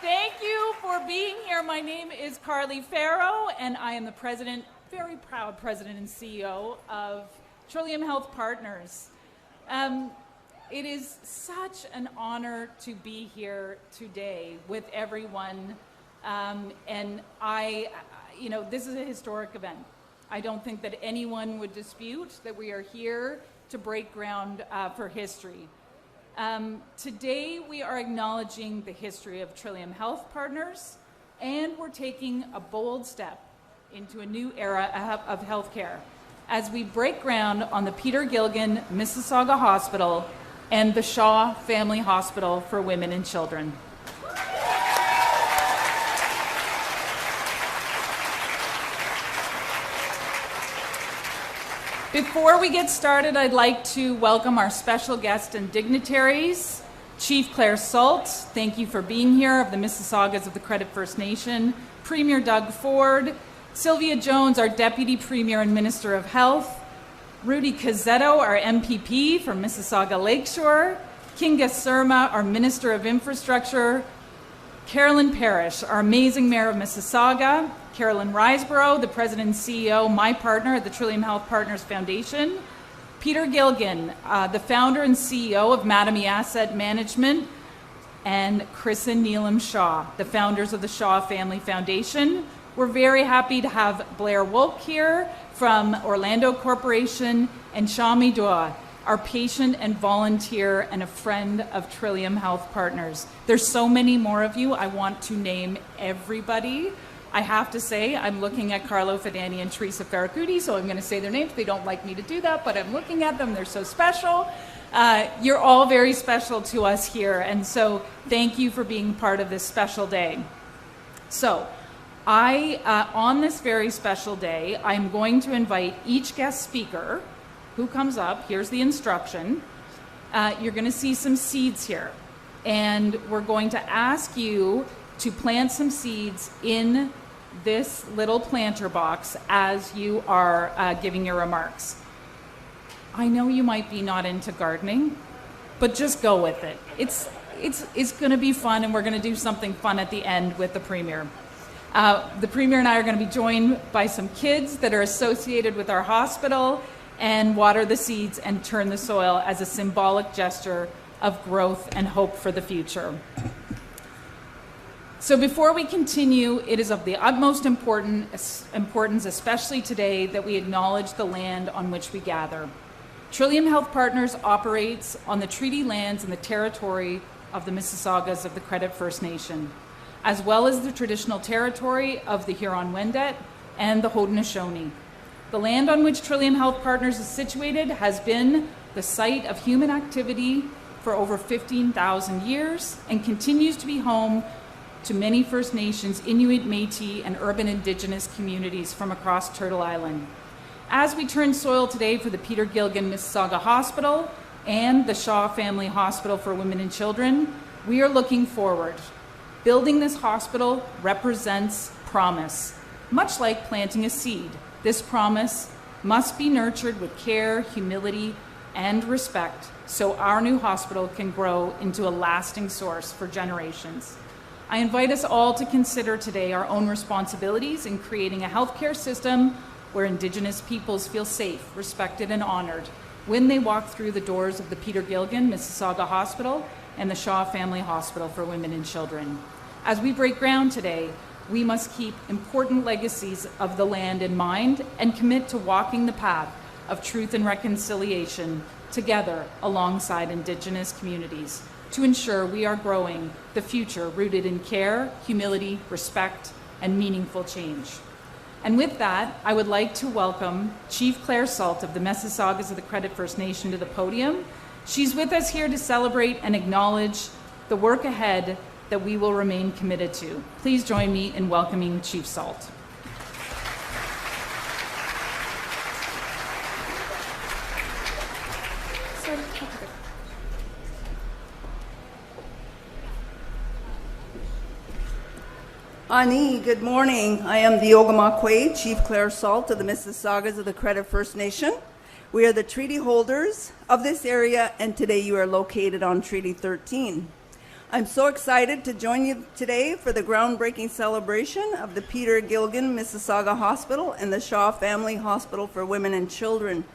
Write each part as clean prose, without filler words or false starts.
Thank you for being here. My name is Carly Farrow, and I am the president, very proud president and CEO of Trillium Health Partners. It is such an honor to be here today with everyone, and this is a historic event. I don't think that anyone would dispute that we are here to break ground for history. Today we are acknowledging the history of Trillium Health Partners, and we're taking a bold step into a new era of healthcare as we break ground on the Peter Gilligan Mississauga Hospital and the Shaw Family Hospital for Women and Children. Before we get started, I'd like to welcome our special guests and dignitaries. Chief Claire Salt, thank you for being here, of the Mississaugas of the Credit First Nation. Premier Doug Ford. Sylvia Jones, our Deputy Premier and Minister of Health. Rudy Cazzetto, our MPP from Mississauga Lakeshore. Kinga Surma, our Minister of Infrastructure. Carolyn Parrish, our amazing Mayor of Mississauga. Carolyn Riseborough, the President and CEO, my partner at the Trillium Health Partners Foundation. Peter Gilligan, the founder and CEO of Mattamy Asset Management. And Chris and Neelam Shaw, the founders of the Shaw Family Foundation. We're very happy to have Blair Wolk here from Orlando Corporation, and Shami Dua, our patient and volunteer and a friend of Trillium Health Partners. There's so many more of you. I want to name everybody. I have to say, I'm looking at Carlo Fedani and Teresa Ferracuti, so I'm going to say their names. They don't like me to do that, but I'm looking at them. They're so special. You're all very special to us here, and so thank you for being part of this special day. So, on this very special day, I'm going to invite each guest speaker who comes up. Here's the instruction. You're going to see some seeds here, and we're going to ask you to plant some seeds in this little planter box as you are giving your remarks. I know you might be not into gardening, but just go with it. It's going to be fun, and we're going to do something fun at the end with the Premier. The Premier and I are going to be joined by some kids that are associated with our hospital, and water the seeds and turn the soil as a symbolic gesture of growth and hope for the future. So before we continue, it is of the utmost importance, especially today, that we acknowledge the land on which we gather. Trillium Health Partners operates on the treaty lands and the territory of the Mississaugas of the Credit First Nation, as well as the traditional territory of the Huron-Wendat and the Haudenosaunee. The land on which Trillium Health Partners is situated has been the site of human activity for over 15,000 years and continues to be home to many First Nations, Inuit, Métis, and urban Indigenous communities from across Turtle Island. As we turn soil today for the Peter Gilligan Mississauga Hospital and the Shaw Family Hospital for Women and Children, we are looking forward. Building this hospital represents promise. Much like planting a seed, this promise must be nurtured with care, humility, and respect so our new hospital can grow into a lasting source for generations. I invite us all to consider today our own responsibilities in creating a healthcare system where Indigenous peoples feel safe, respected, and honored when they walk through the doors of the Peter Gilligan Mississauga Hospital and the Shaw Family Hospital for Women and Children. As we break ground today, we must keep important legacies of the land in mind and commit to walking the path of truth and reconciliation together alongside Indigenous communities to ensure we are growing the future rooted in care, humility, respect, and meaningful change. And with that, I would like to welcome Chief Claire Salt of the Mississaugas of the Credit First Nation to the podium. She's with us here to celebrate and acknowledge the work ahead that we will remain committed to. Please join me in welcoming Chief Salt. Ani, good morning. I am the Ogimakwe, Chief Claire Salt of the Mississaugas of the Credit First Nation. We are the treaty holders of this area, and today you are located on Treaty 13. I'm so excited to join you today for the groundbreaking celebration of the Peter Gilgan Mississauga Hospital and the Shaw Family Hospital for Women and Children.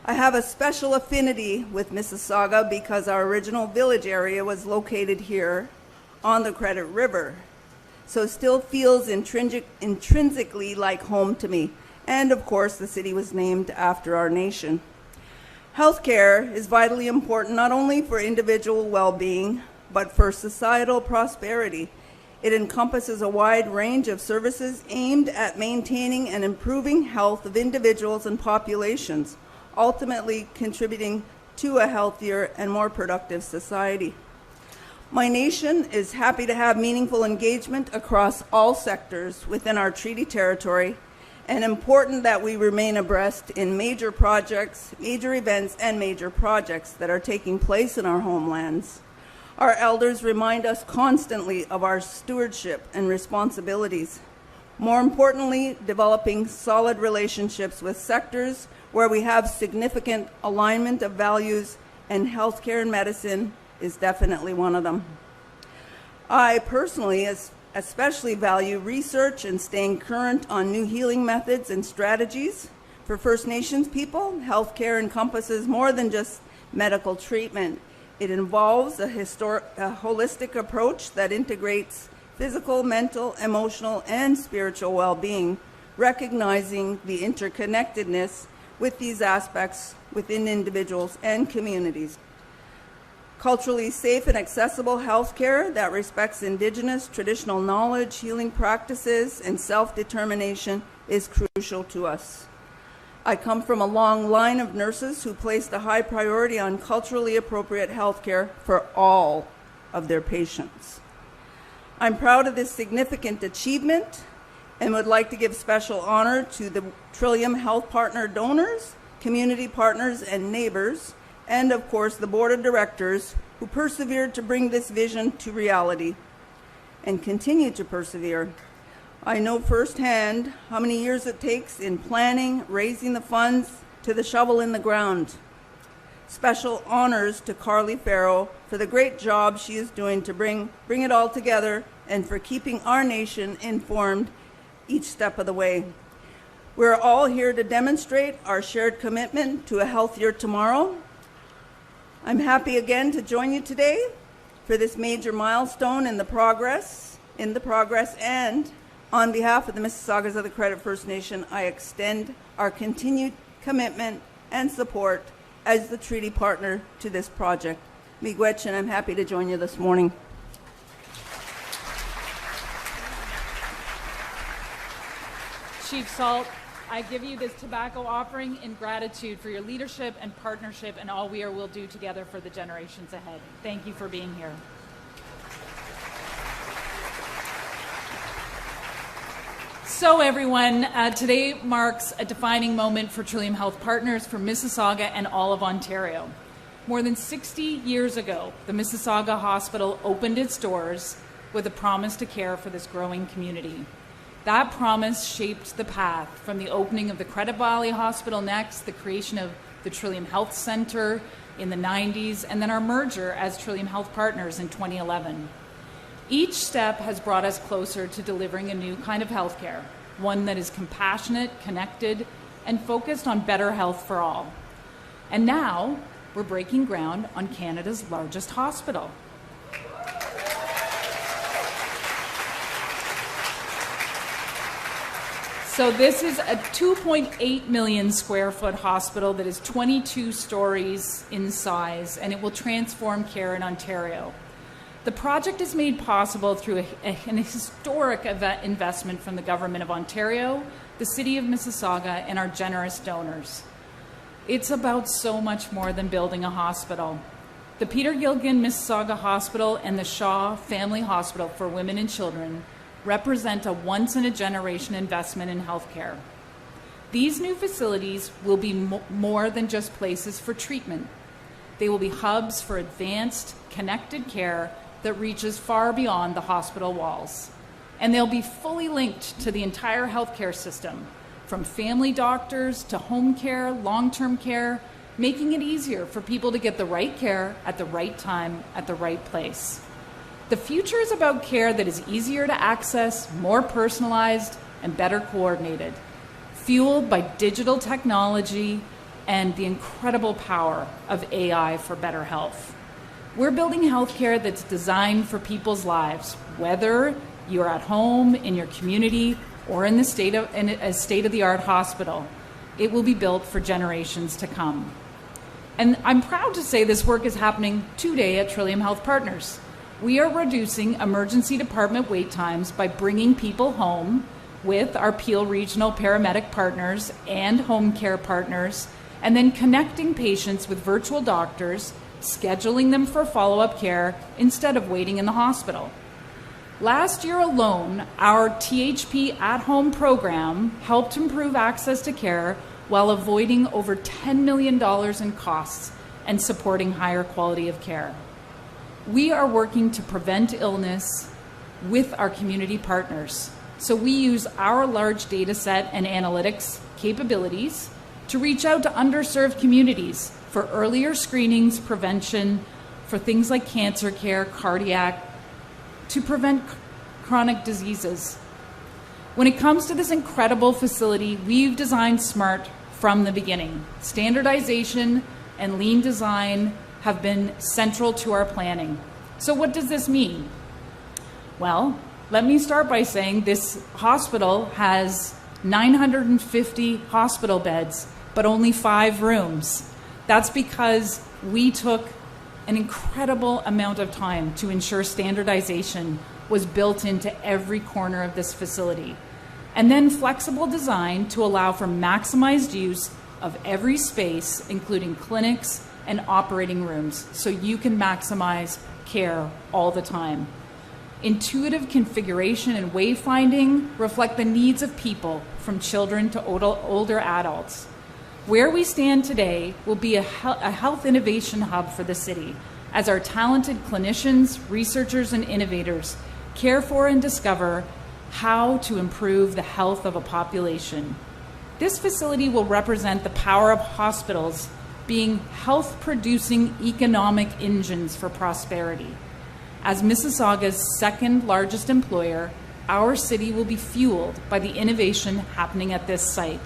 I have a special affinity with Mississauga because our original village area was located here on the Credit River, so it still feels intrinsically like home to me. And of course, the city was named after our nation. Healthcare is vitally important not only for individual well-being, but for societal prosperity. It encompasses a wide range of services aimed at maintaining and improving health of individuals and populations, ultimately contributing to a healthier and more productive society. My nation is happy to have meaningful engagement across all sectors within our treaty territory, and important that we remain abreast in major projects, major events, and major projects that are taking place in our homelands. Our elders remind us constantly of our stewardship and responsibilities. More importantly, developing solid relationships with sectors where we have significant alignment of values, and healthcare and medicine is definitely one of them. I personally especially value research and staying current on new healing methods and strategies. For First Nations people, healthcare encompasses more than just medical treatment. It involves a holistic approach that integrates physical, mental, emotional, and spiritual well-being, recognizing the interconnectedness with these aspects within individuals and communities. Culturally safe and accessible healthcare that respects Indigenous traditional knowledge, healing practices, and self-determination is crucial to us. I come from a long line of nurses who placed a high priority on culturally appropriate healthcare for all of their patients. I'm proud of this significant achievement and would like to give special honor to the Trillium Health Partner donors, community partners, and neighbors, and of course the board of directors who persevered to bring this vision to reality and continue to persevere. I know firsthand how many years it takes in planning, raising the funds, to the shovel in the ground. Special honors to Carly Farrow for the great job she is doing to bring it all together and for keeping our nation informed each step of the way. We're all here to demonstrate our shared commitment to a healthier tomorrow. I'm happy again to join you today for this major milestone in the progress, and on behalf of the Mississaugas of the Credit First Nation, I extend our continued commitment and support as the treaty partner to this project. Miigwech, and I'm happy to join you this morning. Chief Salt, I give you this tobacco offering in gratitude for your leadership and partnership and all we will do together for the generations ahead. Thank you for being here. So everyone, today marks a defining moment for Trillium Health Partners, for Mississauga and all of Ontario. More than 60 years ago, the Mississauga Hospital opened its doors with a promise to care for this growing community. That promise shaped the path from the opening of the Credit Valley Hospital next, the creation of the Trillium Health Centre in the 90s, and then our merger as Trillium Health Partners in 2011. Each step has brought us closer to delivering a new kind of healthcare, one that is compassionate, connected, and focused on better health for all. And now, we're breaking ground on Canada's largest hospital. So this is a 2.8 million square foot hospital that is 22 stories in size, and it will transform care in Ontario. The project is made possible through an historic investment from the Government of Ontario, the City of Mississauga, and our generous donors. It's about so much more than building a hospital. The Peter Gilgan Mississauga Hospital and the Shaw Family Hospital for Women and Children represent a once-in-a-generation investment in healthcare. These new facilities will be more than just places for treatment. They will be hubs for advanced, connected care that reaches far beyond the hospital walls. And they'll be fully linked to the entire healthcare system, from family doctors to home care, long-term care, making it easier for people to get the right care at the right time, at the right place. The future is about care that is easier to access, more personalized, and better coordinated, fueled by digital technology and the incredible power of AI for better health. We're building healthcare that's designed for people's lives, whether you're at home, in your community, or in a state-of-the-art hospital. It will be built for generations to come. And I'm proud to say this work is happening today at Trillium Health Partners. We are reducing emergency department wait times by bringing people home with our Peel Regional paramedic partners and home care partners, and then connecting patients with virtual doctors, scheduling them for follow-up care instead of waiting in the hospital. Last year alone, our THP at-home program helped improve access to care while avoiding over $10 million in costs and supporting higher quality of care. We are working to prevent illness with our community partners. So we use our large data set and analytics capabilities to reach out to underserved communities for earlier screenings, prevention, for things like cancer care, cardiac, to prevent chronic diseases. When it comes to this incredible facility, we've designed smart from the beginning. Standardization and lean design have been central to our planning. So what does this mean? Well, let me start by saying this hospital has 950 hospital beds, but only 5 rooms. That's because we took an incredible amount of time to ensure standardization was built into every corner of this facility. And then flexible design to allow for maximized use of every space, including clinics and operating rooms, so you can maximize care all the time. Intuitive configuration and wayfinding reflect the needs of people, from children to older adults. Where we stand today will be a health innovation hub for the city, as our talented clinicians, researchers, and innovators care for and discover how to improve the health of a population. This facility will represent the power of hospitals being health-producing economic engines for prosperity. As Mississauga's second largest employer, our city will be fueled by the innovation happening at this site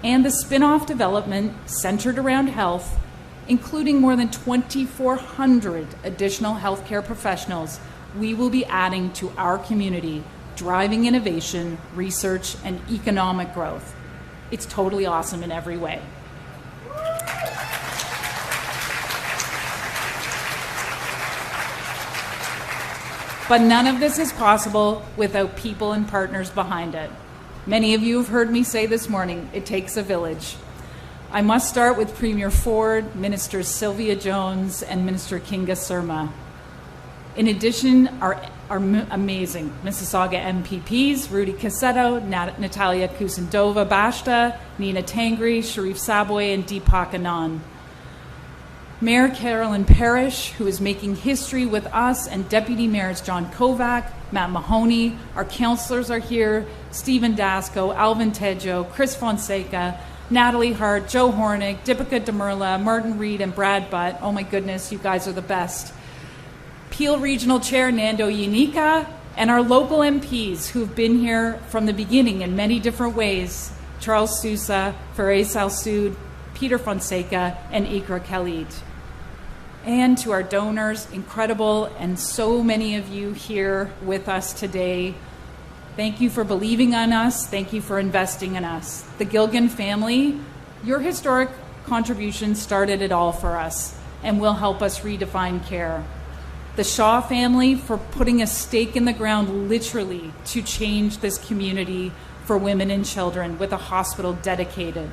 and the spin-off development centered around health, including more than 2,400 additional healthcare professionals we will be adding to our community, driving innovation, research, and economic growth. It's totally awesome in every way. But none of this is possible without people and partners behind it. Many of you have heard me say this morning, it takes a village. I must start with Premier Ford, Ministers Sylvia Jones, and Minister Kinga Surma. In addition, our amazing Mississauga MPPs, Rudy Cassetto, Natalia Kusendova-Bashta, Nina Tangri, Sharif Saboy, and Deepak Anand. Mayor Carolyn Parrish, who is making history with us, and Deputy Mayors John Kovac, Matt Mahoney. Our councillors are here, Stephen Dasco, Alvin Tejo, Chris Fonseca, Natalie Hart, Joe Hornick, Deepika Demirla, Martin Reed, and Brad Butt. Oh my goodness, you guys are the best. Peel Regional Chair Nando Yanika, and our local MPs who've been here from the beginning in many different ways, Charles Sousa, Farais Al-Soud, Peter Fonseca, and Ikra Khalid. And to our donors, incredible, and so many of you here with us today, thank you for believing in us. Thank you for investing in us. The Gilgan family, your historic contributions started it all for us and will help us redefine care. The Shaw family for putting a stake in the ground literally to change this community for women and children with a hospital dedicated.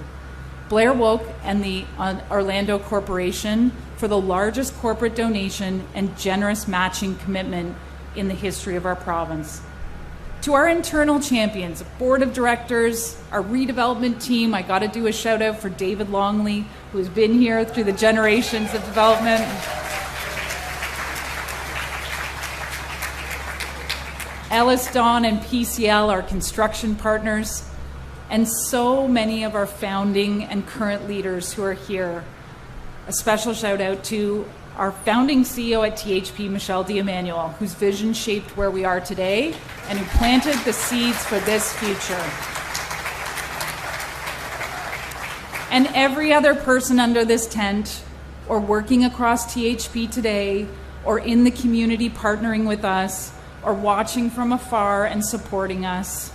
Blair Woke and the Orlando Corporation for the largest corporate donation and generous matching commitment in the history of our province. To our internal champions, board of directors, our redevelopment team, I got to do a shout out for David Longley, who has been here through the generations of development. Ellis Dawn and PCL, our construction partners, and so many of our founding and current leaders who are here. A special shout out to our founding CEO at THP, Michelle D'Emmanuel, whose vision shaped where we are today and who planted the seeds for this future. And every other person under this tent, or working across THP today, or in the community partnering with us, or watching from afar and supporting us.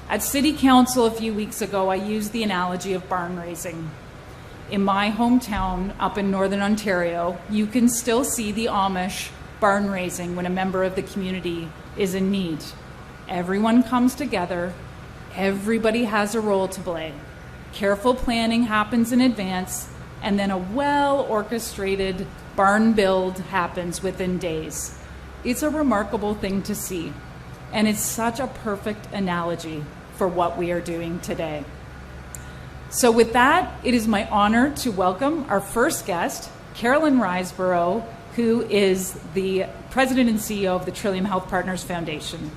At City Council a few weeks ago, I used the analogy of barn raising. In my hometown up in Northern Ontario, you can still see the Amish barn raising when a member of the community is in need. Everyone comes together, everybody has a role to play. Careful planning happens in advance, and then a well-orchestrated barn build happens within days. It's a remarkable thing to see, and it's such a perfect analogy for what we are doing today. So with that, it is my honor to welcome our first guest, Carolyn Riseborough, who is the President and CEO of the Trillium Health Partners Foundation.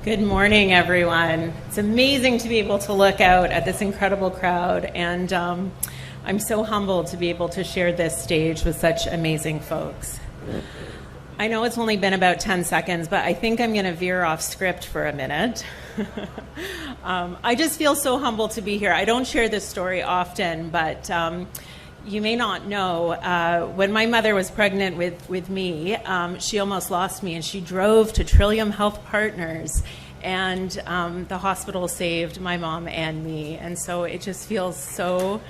Good morning, everyone. It's amazing to be able to look out at this incredible crowd, and I'm so humbled to be able to share this stage with such amazing folks. I know it's only been about 10 seconds, but I think I'm going to veer off script for a minute. I just feel so humbled to be here. I don't share this story often, but you may not know, when my mother was pregnant with me, she almost lost me, and she drove to Trillium Health Partners, and the hospital saved my mom and me, and so it just feels so...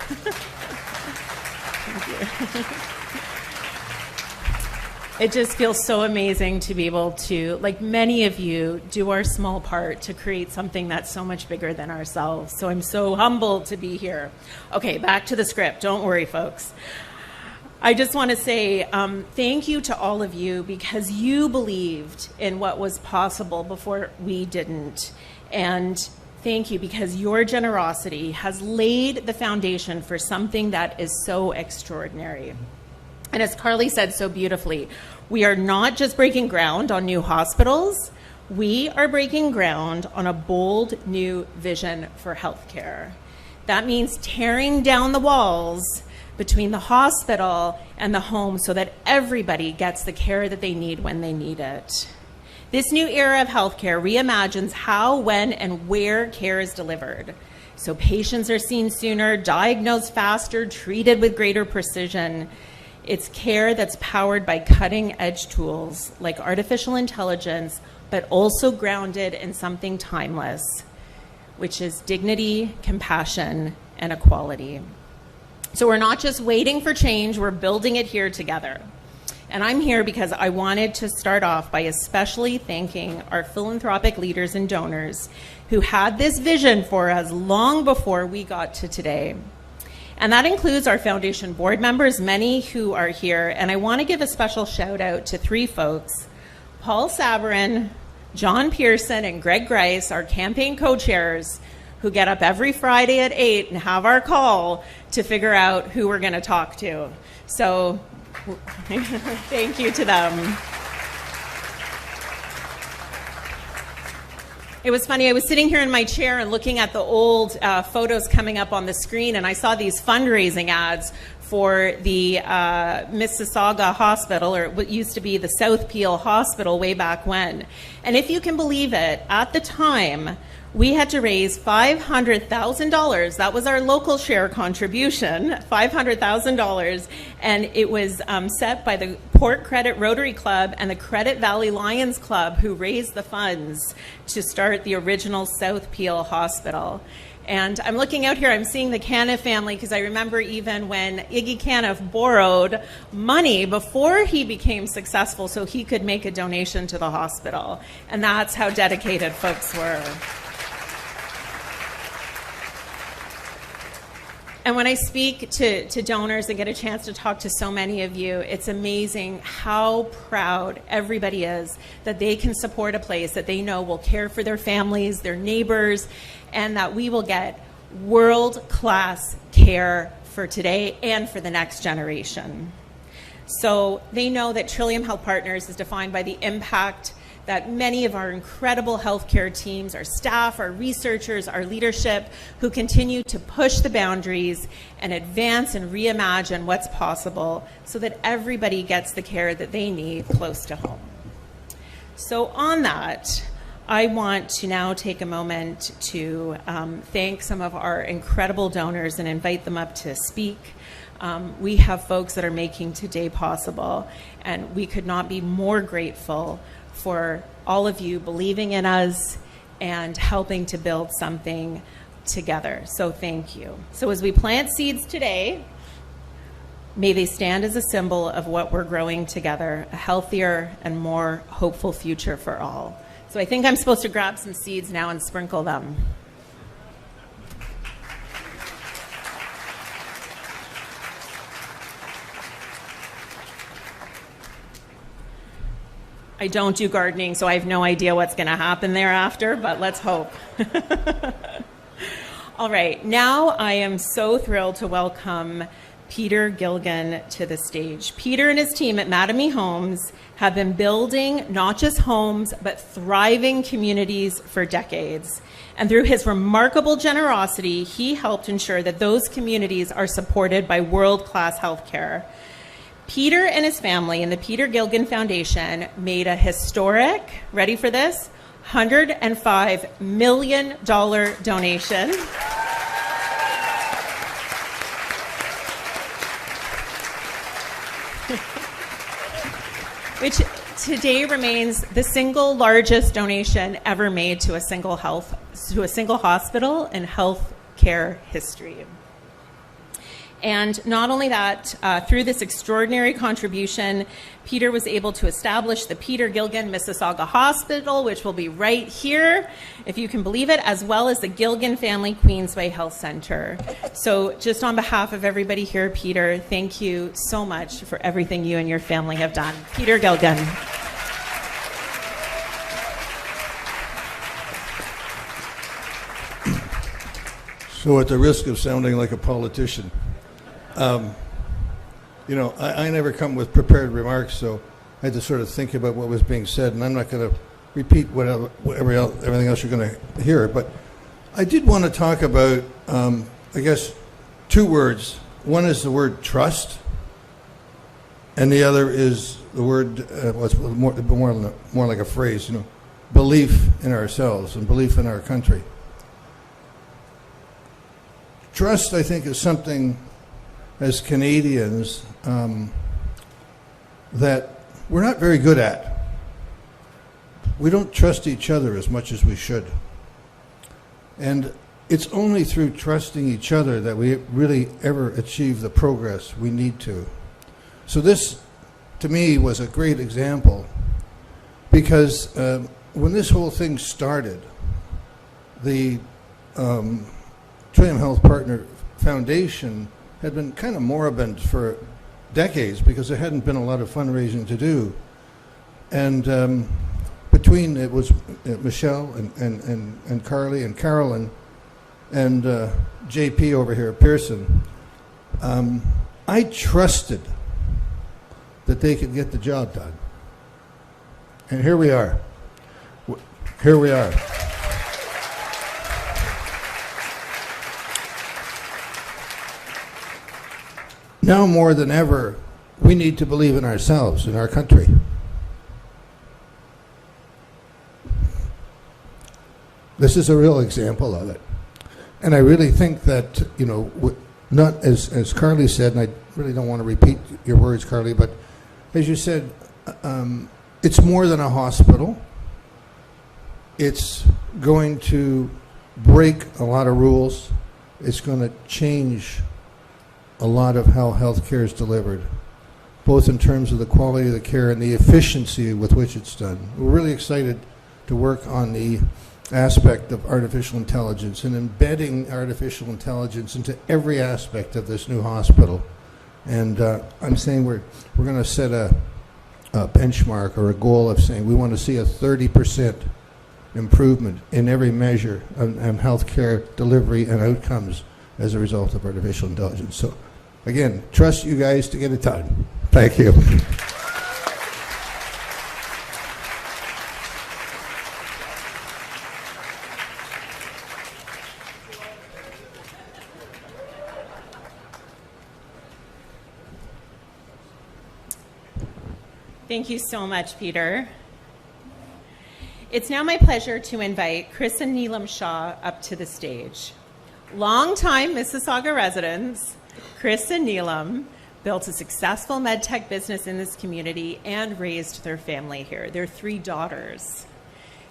Thank you. It just feels so amazing to be able to, like many of you, do our small part to create something that's so much bigger than ourselves. So I'm so humbled to be here. Okay, back to the script. Don't worry, folks. I just want to say thank you to all of you, because you believed in what was possible before we didn't. And thank you because your generosity has laid the foundation for something that is so extraordinary. And as Carly said so beautifully, we are not just breaking ground on new hospitals, we are breaking ground on a bold new vision for healthcare. That means tearing down the walls between the hospital and the home so that everybody gets the care that they need when they need it. This new era of healthcare reimagines how, when, and where care is delivered. So patients are seen sooner, diagnosed faster, treated with greater precision. It's care that's powered by cutting-edge tools like artificial intelligence, but also grounded in something timeless, which is dignity, compassion, and equality. So we're not just waiting for change, we're building it here together. And I'm here because I wanted to start off by especially thanking our philanthropic leaders and donors who had this vision for us long before we got to today. And that includes our foundation board members, many who are here. And I want to give a special shout out to three folks, Paul Sabarin, John Pearson, and Greg Grice, our campaign co-chairs, who get up every Friday at 8 and have our call to figure out who we're going to talk to. So thank you to them. It was funny, I was sitting here in my chair and looking at the old photos coming up on the screen, and I saw these fundraising ads for the Mississauga Hospital, or what used to be the South Peel Hospital way back when. And if you can believe it, at the time, we had to raise $500,000. That was our local share contribution, $500,000. And it was set by the Port Credit Rotary Club and the Credit Valley Lions Club, who raised the funds to start the original South Peel Hospital. And I'm looking out here, I'm seeing the Caniff family, because I remember even when Iggy Caniff borrowed money before he became successful so he could make a donation to the hospital. And that's how dedicated folks were. And when I speak to donors and get a chance to talk to so many of you, it's amazing how proud everybody is that they can support a place that they know will care for their families, their neighbors, and that we will get world-class care for today and for the next generation. So they know that Trillium Health Partners is defined by the impact that many of our incredible healthcare teams, our staff, our researchers, our leadership, who continue to push the boundaries and advance and reimagine what's possible so that everybody gets the care that they need close to home. So on that, I want to now take a moment to thank some of our incredible donors and invite them up to speak. We have folks that are making today possible, and we could not be more grateful for all of you believing in us and helping to build something together. So thank you. So as we plant seeds today, may they stand as a symbol of what we're growing together, a healthier and more hopeful future for all. So I think I'm supposed to grab some seeds now and sprinkle them. I don't do gardening, so I have no idea what's going to happen thereafter, but let's hope. All right, now I am so thrilled to welcome Peter Gilgan to the stage. Peter and his team at Mattamy Homes have been building not just homes, but thriving communities for decades. And through his remarkable generosity, he helped ensure that those communities are supported by world-class healthcare. Peter and his family and the Peter Gilgan Foundation made a historic, ready for this, $105 million donation. Which today remains the single largest donation ever made to a single hospital in healthcare history. And not only that, through this extraordinary contribution, Peter was able to establish the Peter Gilgan Mississauga Hospital, which will be right here, if you can believe it, as well as the Gilgan Family Queensway Health Centre. So just on behalf of everybody here, Peter, thank you so much for everything you and your family have done. Peter Gilgan. So at the risk of sounding like a politician, I never come with prepared remarks, so I had to sort of think about what was being said, and I'm not going to repeat everything else you're going to hear. But I did want to talk about, I guess, two words. One is the word trust, and the other is the word, it's more like a phrase, belief in ourselves and belief in our country. Trust, I think, is something as Canadians that we're not very good at. We don't trust each other as much as we should. And it's only through trusting each other that we really ever achieve the progress we need to. So this, to me, was a great example because when this whole thing started, the Trillium Health Partner Foundation had been kind of moribund for decades because there hadn't been a lot of fundraising to do. And between it was Michelle and Carly and Carolyn and JP over here, Pearson, I trusted that they could get the job done. And here we are. Here we are. Now more than ever, we need to believe in ourselves, in our country. This is a real example of it. And I really think that, not as Carly said, and I really don't want to repeat your words, Carly, but as you said, it's more than a hospital. It's going to break a lot of rules. It's going to change a lot of how healthcare is delivered, both in terms of the quality of the care and the efficiency with which it's done. We're really excited to work on the aspect of artificial intelligence and embedding artificial intelligence into every aspect of this new hospital. And I'm saying we're going to set a benchmark or a goal of saying we want to see a 30% improvement in every measure on healthcare delivery and outcomes as a result of artificial intelligence. So again, trust you guys to get it done. Thank you. Thank you so much, Peter. It's now my pleasure to invite Chris and Neelam Shah up to the stage. Longtime Mississauga residents, Chris and Neelam built a successful medtech business in this community and raised their family here, their 3 daughters.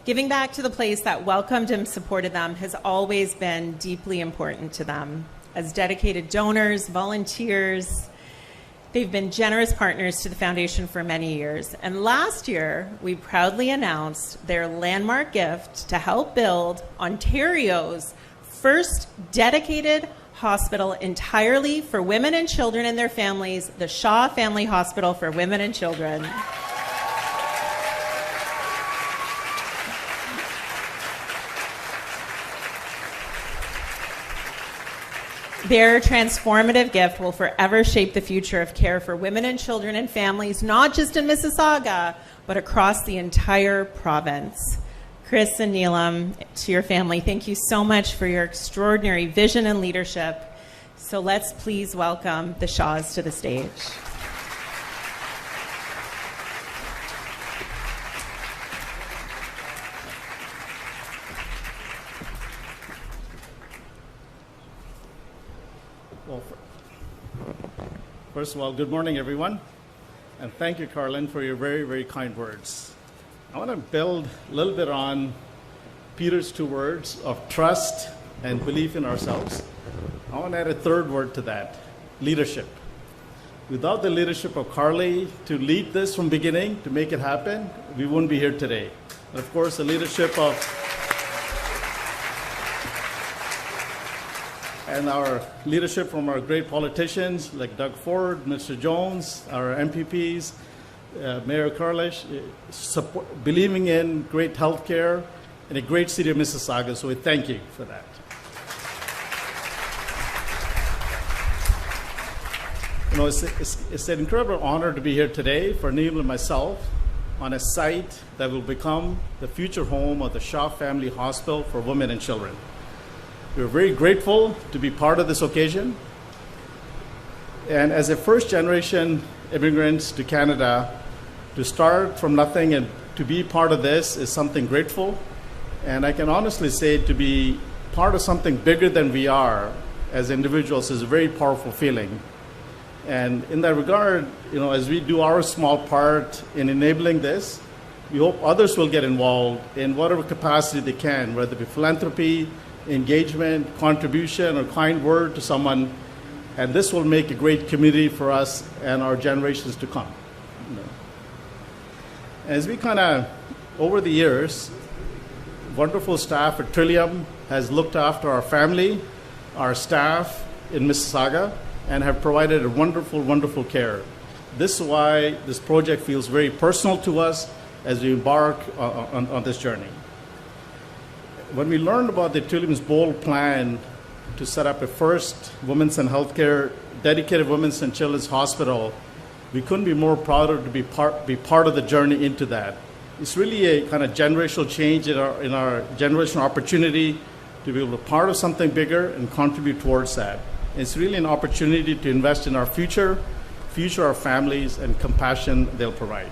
Giving back to the place that welcomed and supported them has always been deeply important to them. As dedicated donors, volunteers, they've been generous partners to the foundation for many years. And last year, we proudly announced their landmark gift to help build Ontario's first dedicated hospital entirely for women and children and their families, the Shaw Family Hospital for Women and Children. Their transformative gift will forever shape the future of care for women and children and families, not just in Mississauga, but across the entire province. Chris and Neelam, to your family, thank you so much for your extraordinary vision and leadership. So let's please welcome the Shaws to the stage. Well, first of all, good morning, everyone. And thank you, Carlin, for your very, very kind words. I want to build a little bit on Peter's 2 words of trust and belief in ourselves. I want to add a 3rd word to that, leadership. Without the leadership of Carly to lead this from beginning, to make it happen, we wouldn't be here today. And of course, the leadership of and our leadership from our great politicians like Doug Ford, Mr. Jones, our MPPs, Mayor Carlish, believing in great healthcare in a great city of Mississauga. So we thank you for that. You know, it's an incredible honor to be here today for Neil and myself on a site that will become the future home of the Shaw Family Hospital for Women and Children. We're very grateful to be part of this occasion. And as a first-generation immigrants to Canada, to start from nothing and to be part of this is something grateful. And I can honestly say to be part of something bigger than we are as individuals is a very powerful feeling. And in that regard, you know, as we do our small part in enabling this, we hope others will get involved in whatever capacity they can, whether it be philanthropy, engagement, contribution, or kind word to someone. And this will make a great community for us and our generations to come. You know. As we kind of, over the years, wonderful staff at Trillium has looked after our family, our staff in Mississauga, and have provided a wonderful, wonderful care. This is why this project feels very personal to us as we embark on this journey. When we learned about the Trillium's bold plan to set up a first women's and healthcare dedicated women's and children's hospital, we couldn't be more prouder to be part of the journey into that. It's really a kind of generational change in our generational opportunity to be able to be part of something bigger and contribute towards that. It's really an opportunity to invest in our future our families, and compassion they'll provide.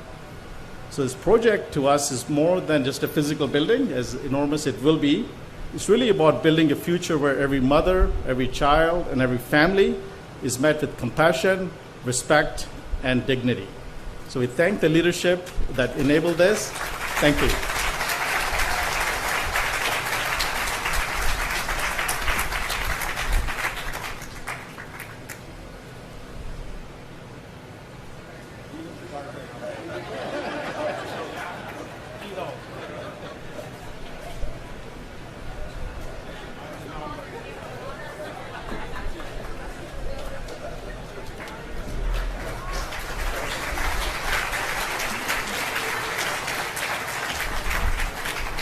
So this project to us is more than just a physical building, as enormous it will be. It's really about building a future where every mother, every child, and every family is met with compassion, respect, and dignity. So we thank the leadership that enabled this. Thank you.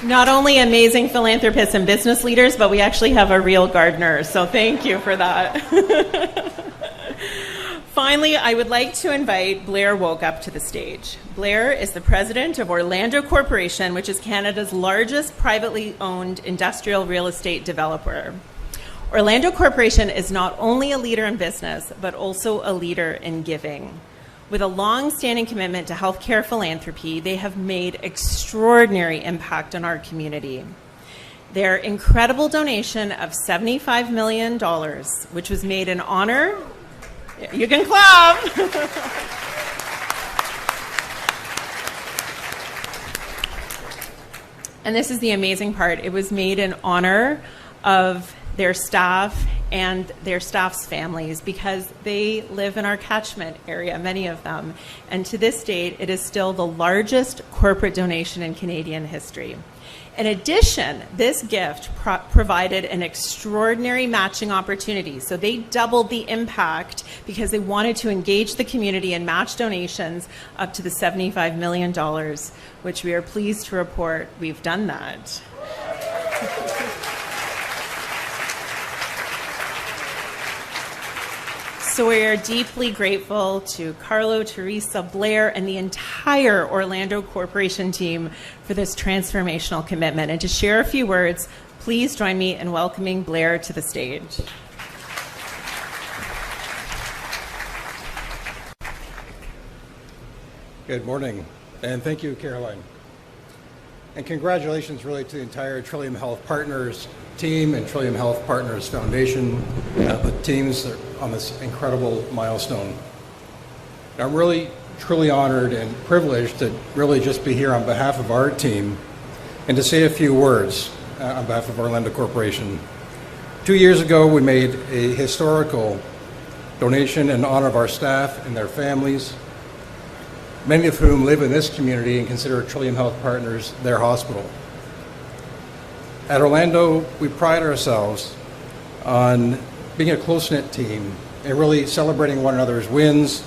Not only amazing philanthropists and business leaders, but we actually have a real gardener, so thank you for that. Finally, I would like to invite Blair Woke up to the stage. Blair is the president of Orlando Corporation, which is Canada's largest privately owned industrial real estate developer. Orlando Corporation is not only a leader in business, but also a leader in giving. With a long-standing commitment to healthcare philanthropy, they have made extraordinary impact on our community. Their incredible donation of $75 million, which was made in honor, you can clap, and this is the amazing part, it was made in honor of their staff and their staff's families because they live in our catchment area, many of them. And to this date, it is still the largest corporate donation in Canadian history. In addition, this gift provided an extraordinary matching opportunity. So they doubled the impact because they wanted to engage the community and match donations up to the $75 million, which we are pleased to report we've done that. So we are deeply grateful to Carlo, Teresa, Blair, and the entire Orlando Corporation team for this transformational commitment. And to share a few words, please join me in welcoming Blair to the stage. Good morning, and thank you, Caroline. And congratulations really to the entire Trillium Health Partners team and Trillium Health Partners Foundation, the teams on this incredible milestone. I'm really, truly honored and privileged to really just be here on behalf of our team and to say a few words on behalf of Orlando Corporation. 2 years ago, we made a historical donation in honor of our staff and their families, many of whom live in this community and consider Trillium Health Partners their hospital. At Orlando, we pride ourselves on being a close-knit team and really celebrating one another's wins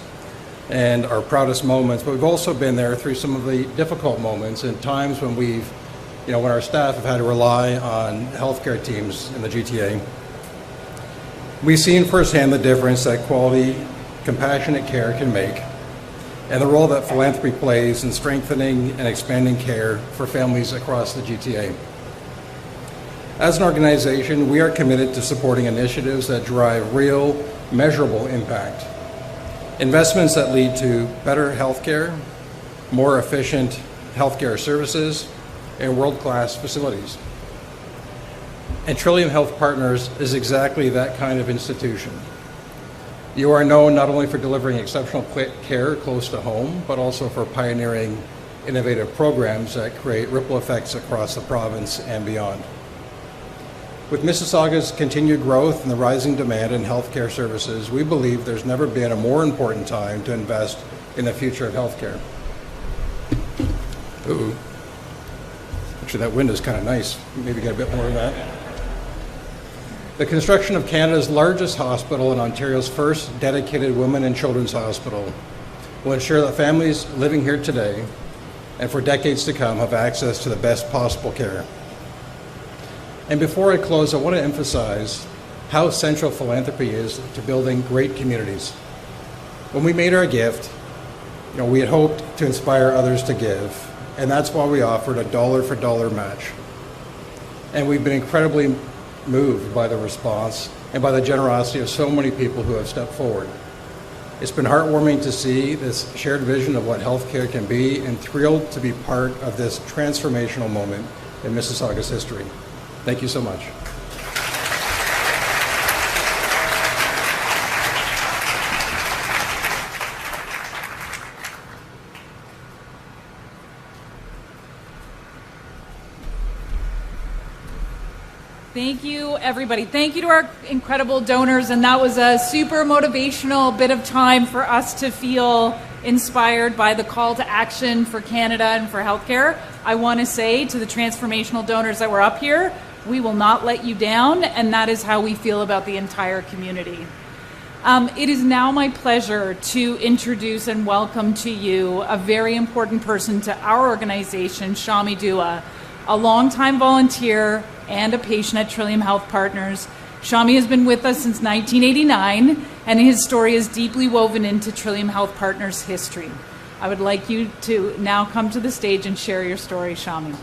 and our proudest moments, but we've also been there through some of the difficult moments and times when when our staff have had to rely on healthcare teams in the GTA. We've seen firsthand the difference that quality, compassionate care can make and the role that philanthropy plays in strengthening and expanding care for families across the GTA. As an organization, we are committed to supporting initiatives that drive real, measurable impact. Investments that lead to better healthcare, more efficient healthcare services, and world-class facilities. And Trillium Health Partners is exactly that kind of institution. You are known not only for delivering exceptional care close to home, but also for pioneering innovative programs that create ripple effects across the province and beyond. With Mississauga's continued growth and the rising demand in healthcare services, we believe there's never been a more important time to invest in the future of healthcare. Ooh. Actually, that wind is kind of nice. Maybe get a bit more of that. The construction of Canada's largest hospital and Ontario's first dedicated women and children's hospital will ensure that families living here today and for decades to come have access to the best possible care. And before I close, I want to emphasize how central philanthropy is to building great communities. When we made our gift, we had hoped to inspire others to give, and that's why we offered a dollar-for-dollar match. And we've been incredibly moved by the response and by the generosity of so many people who have stepped forward. It's been heartwarming to see this shared vision of what healthcare can be, and thrilled to be part of this transformational moment in Mississauga's history. Thank you so much. Thank you, everybody. Thank you to our incredible donors, and that was a super motivational bit of time for us to feel inspired by the call to action for Canada and for healthcare. I want to say to the transformational donors that were up here, we will not let you down, and that is how we feel about the entire community. It is now my pleasure to introduce and welcome to you a very important person to our organization, Shami Dua, a longtime volunteer and a patient at Trillium Health Partners. Shami has been with us since 1989, and his story is deeply woven into Trillium Health Partners' history. I would like you to now come to the stage and share your story, Shami.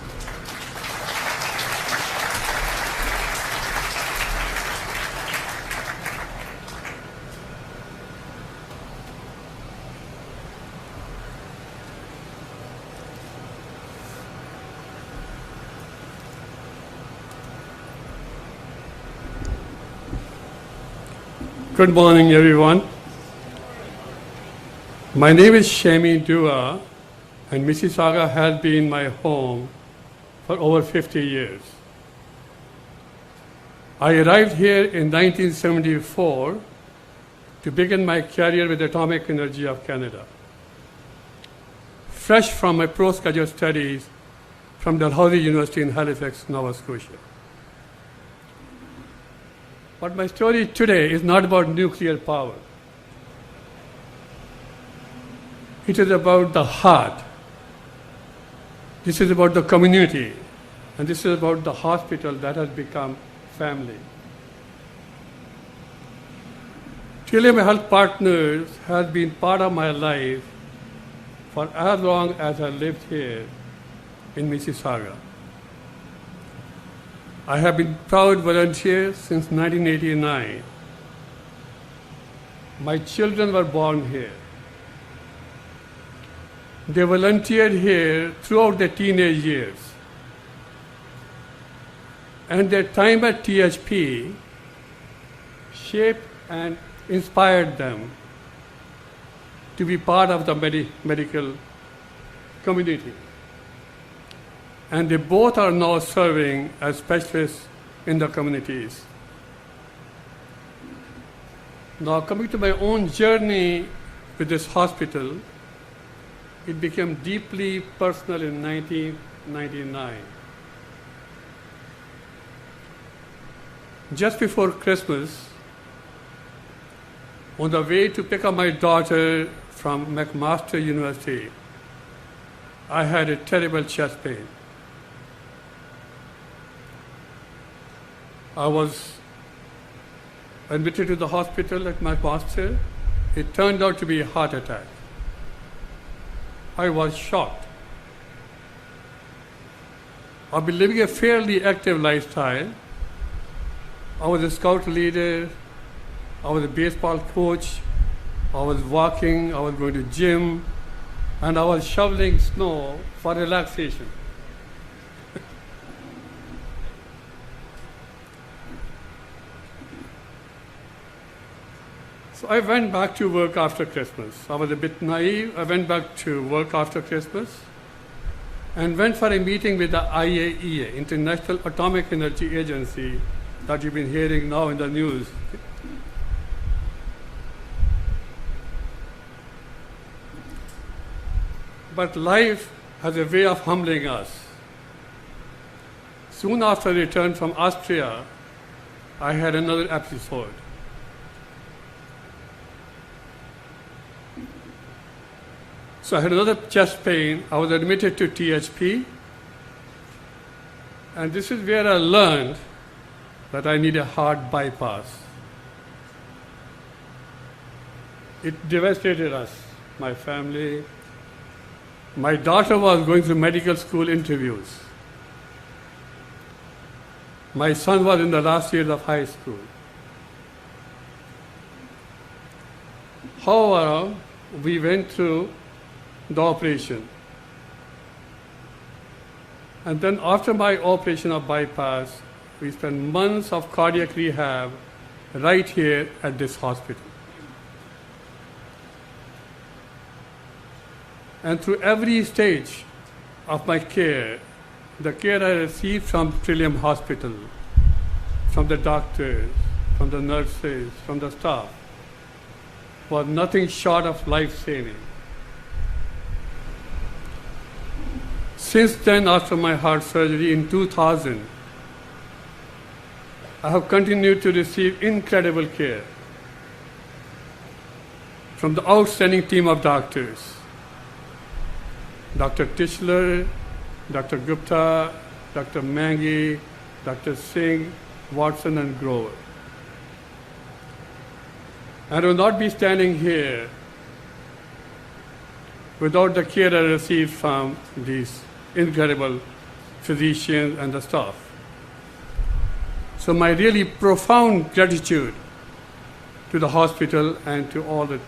Good morning, everyone. My name is Shami Dua, and Mississauga has been my home for over 50 years. I arrived here in 1974 to begin my career with Atomic Energy of Canada. Fresh from my postgraduate studies from Dalhousie University in Halifax, Nova Scotia. But my story today is not about nuclear power. It is about the heart. This is about the community. And this is about the hospital that has become family. Trillium Health Partners has been part of my life for as long as I lived here in Mississauga. I have been proud volunteer since 1989. My children were born here. They volunteered here throughout their teenage years. And their time at THP shaped and inspired them to be part of the medical community. And they both are now serving as specialists in the communities. Now, coming to my own journey with this hospital, it became deeply personal in 1999. Just before Christmas, on the way to pick up my daughter from McMaster University, I had a terrible chest pain. I was admitted to the hospital at McMaster. It turned out to be a heart attack. I was shocked. I've been living a fairly active lifestyle. I was a scout leader. I was a baseball coach. I was walking. I was going to gym. And I was shoveling snow for relaxation. So I went back to work after Christmas. I was a bit naive. I went back to work after Christmas and went for a meeting with the IAEA, International Atomic Energy Agency, that you've been hearing now in the news. But life has a way of humbling us. Soon after I returned from Austria, I had another episode. So I had another chest pain. I was admitted to THP. And this is where I learned that I need a heart bypass. It devastated us, my family. My daughter was going through medical school interviews. My son was in the last years of high school. However, we went through the operation. And then after my operation of bypass, we spent months of cardiac rehab right here at this hospital. And through every stage of my care, the care I received from Trillium Hospital, from the doctors, from the nurses, from the staff, was nothing short of life-saving. Since then, after my heart surgery in 2000, I have continued to receive incredible care from the outstanding team of doctors. Dr. Tischler, Dr. Gupta, Dr. Mangi, Dr. Singh, Watson, and Grover. and would not be standing here without the care I received from these incredible physicians and the staff. So my really profound gratitude to the hospital and to all the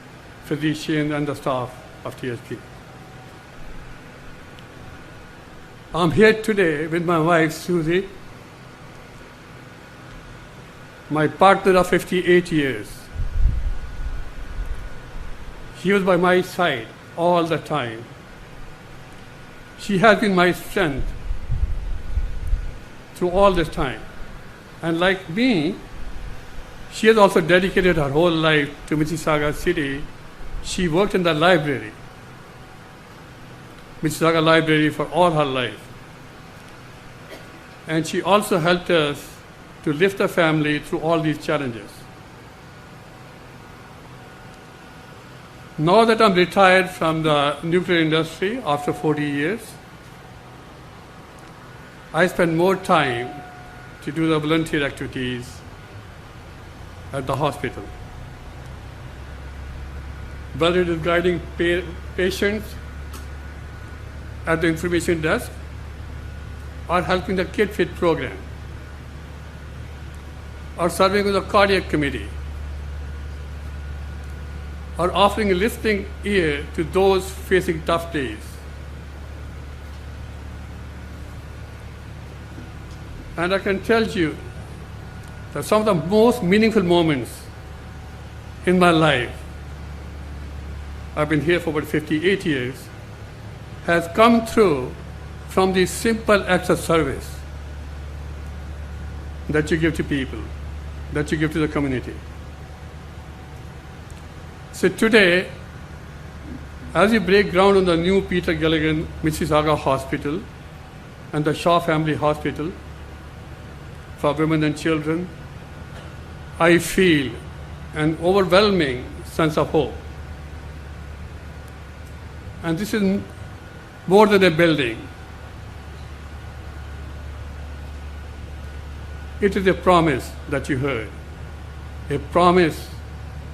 physicians and the staff of THP. I'm here today with my wife, Susie, my partner of 58 years. She was by my side all the time. She has been my strength through all this time. And like me, she has also dedicated her whole life to Mississauga City. She worked in the library, Mississauga Library, for all her life. And she also helped us to lift the family through all these challenges. Now that I'm retired from the nuclear industry after 40 years, I spend more time to do the volunteer activities at the hospital. Whether it is guiding patients at the information desk or helping the Kid Fit program or serving with the cardiac committee or offering a listening ear to those facing tough days. And I can tell you that some of the most meaningful moments in my life, I've been here for about 58 years, has come through from these simple acts of service that you give to people, that you give to the community. So today, as we break ground on the new Peter Gilligan Mississauga Hospital and the Shaw Family Hospital for women and children, I feel an overwhelming sense of hope. And this is more than a building. It is a promise that you heard, a promise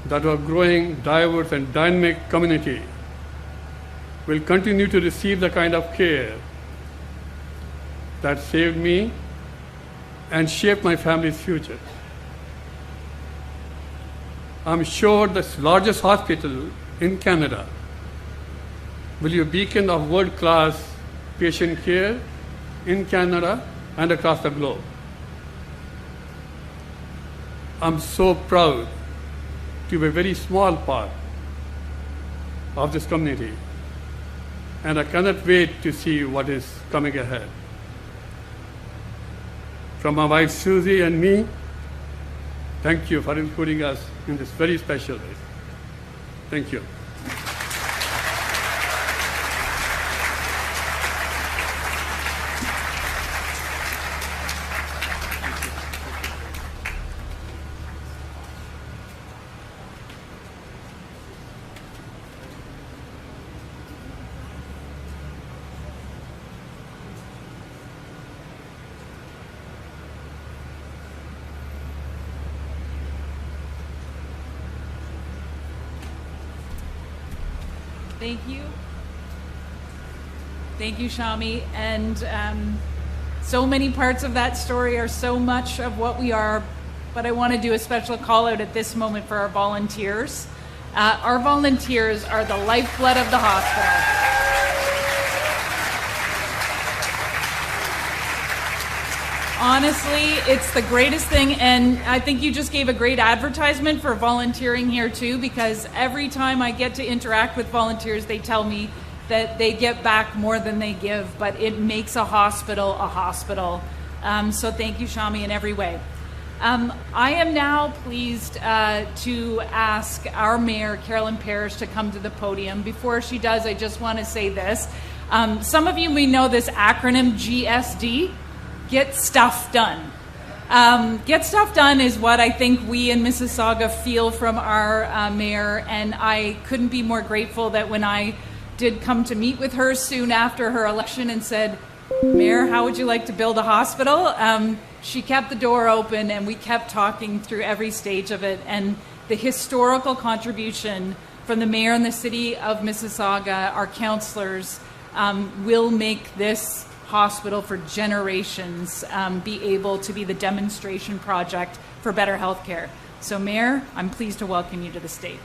that our growing, diverse and dynamic community will continue to receive the kind of care that saved me and shaped my family's future. I'm sure this largest hospital in Canada will be a beacon of world-class patient care in Canada and across the globe. I'm so proud to be a very small part of this community, and I cannot wait to see what is coming ahead. From my wife Susie and me, thank you for including us in this very special day. Thank you. Thank you. Thank you, Shami. And so many parts of that story are so much of what we are, but I want to do a special call out at this moment for our volunteers. Our volunteers are the lifeblood of the hospital. Honestly, it's the greatest thing, and I think you just gave a great advertisement for volunteering here too, because every time I get to interact with volunteers, they tell me that they get back more than they give, but it makes a hospital a hospital. So thank you, Shami, in every way. I am now pleased to ask our Mayor, Carolyn Parrish, to come to the podium. Before she does, I just want to say this. Some of you may know this acronym GSD. Get stuff done. Get stuff done is what I think we in Mississauga feel from our mayor, and I couldn't be more grateful that when I did come to meet with her soon after her election and said, Mayor, how would you like to build a hospital? She kept the door open, and we kept talking through every stage of it. And the historical contribution from the mayor and the city of Mississauga, our councillors, will make this hospital for generations be able to be the demonstration project for better healthcare. So, Mayor, I'm pleased to welcome you to the stage.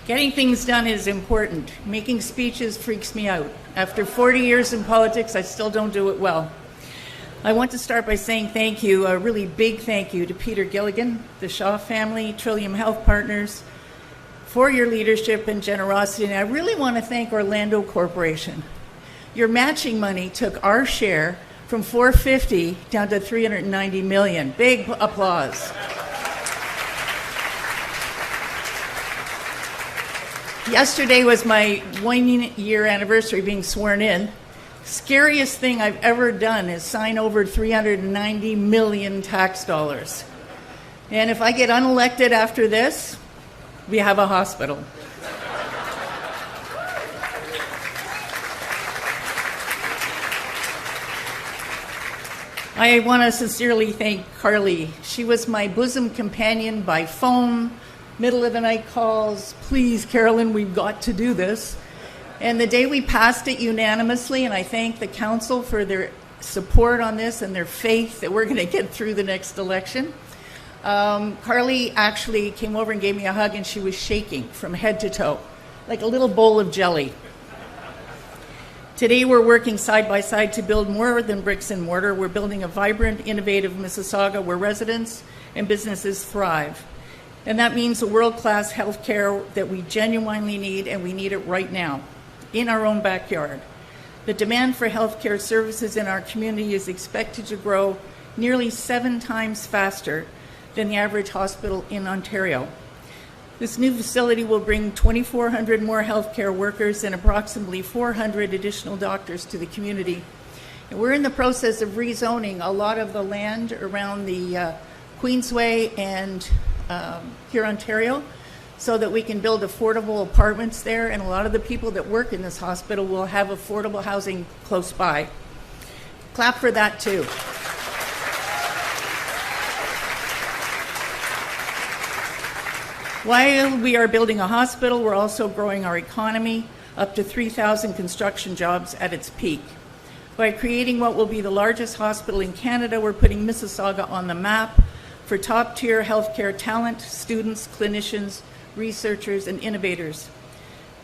Getting things done is important. Making speeches freaks me out. After 40 years in politics, I still don't do it well. I want to start by saying thank you, a really big thank you to Peter Gilligan, the Shaw family, Trillium Health Partners, for your leadership and generosity. And I really want to thank Orlando Corporation. Your matching money took our share from $450 down to $390 million. Big applause. Yesterday was my 1-year anniversary being sworn in. Scariest thing I've ever done is sign over $390 million tax dollars. And if I get unelected after this, we have a hospital. I want to sincerely thank Carly. She was my bosom companion by phone, middle of the night calls, please, Carolyn, we've got to do this. And the day we passed it unanimously, and I thank the council for their support on this and their faith that we're going to get through the next election. Carly actually came over and gave me a hug, and she was shaking from head to toe, like a little bowl of jelly. Today we're working side by side to build more than bricks and mortar. We're building a vibrant, innovative Mississauga where residents and businesses thrive. And that means a world-class healthcare that we genuinely need, and we need it right now, in our own backyard. The demand for healthcare services in our community is expected to grow nearly 7 times faster than the average hospital in Ontario. This new facility will bring 2,400 more healthcare workers and approximately 400 additional doctors to the community. And we're in the process of rezoning a lot of the land around the Queensway and here Ontario, so that we can build affordable apartments there, and a lot of the people that work in this hospital will have affordable housing close by. Clap for that too. While we are building a hospital, we're also growing our economy, up to 3,000 construction jobs at its peak. By creating what will be the largest hospital in Canada, we're putting Mississauga on the map for top-tier healthcare talent, students, clinicians, researchers, and innovators.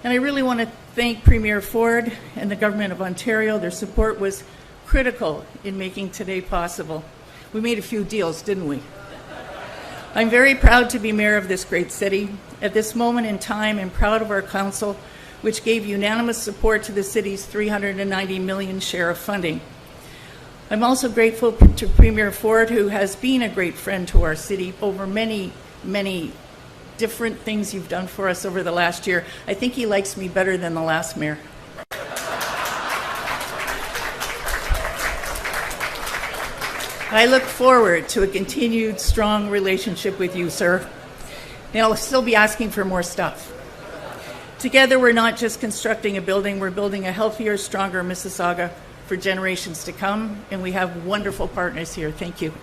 And I really want to thank Premier Ford and the Government of Ontario. Their support was critical in making today possible. We made a few deals, didn't we? I'm very proud to be mayor of this great city. At this moment in time, I'm proud of our council, which gave unanimous support to the city's $390 million share of funding. I'm also grateful to Premier Ford, who has been a great friend to our city over many, many different things you've done for us over the last year. I think he likes me better than the last mayor. I look forward to a continued strong relationship with you, sir. And I'll still be asking for more stuff. Together, we're not just constructing a building, we're building a healthier, stronger Mississauga for generations to come, and we have wonderful partners here. Thank you.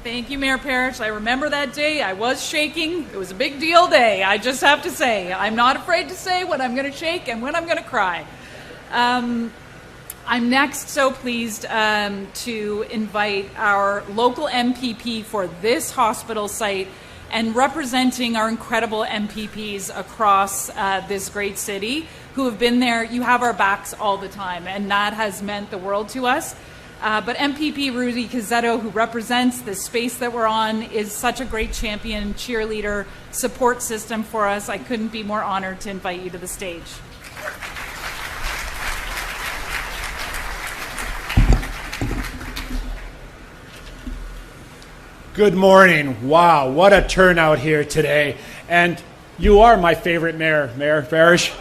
Thank you, Mayor Parrish. I remember that day. I was shaking. It was a big deal day. I just have to say, I'm not afraid to say when I'm going to shake and when I'm going to cry. I'm next so pleased to invite our local MPP for this hospital site and representing our incredible MPPs across this great city who have been there. You have our backs all the time, and that has meant the world to us. But MPP Rudy Cazzetto, who represents the space that we're on, is such a great champion, cheerleader, support system for us. I couldn't be more honored to invite you to the stage. Good morning. Wow, what a turnout here today. And you are my favorite mayor, Mayor Parrish.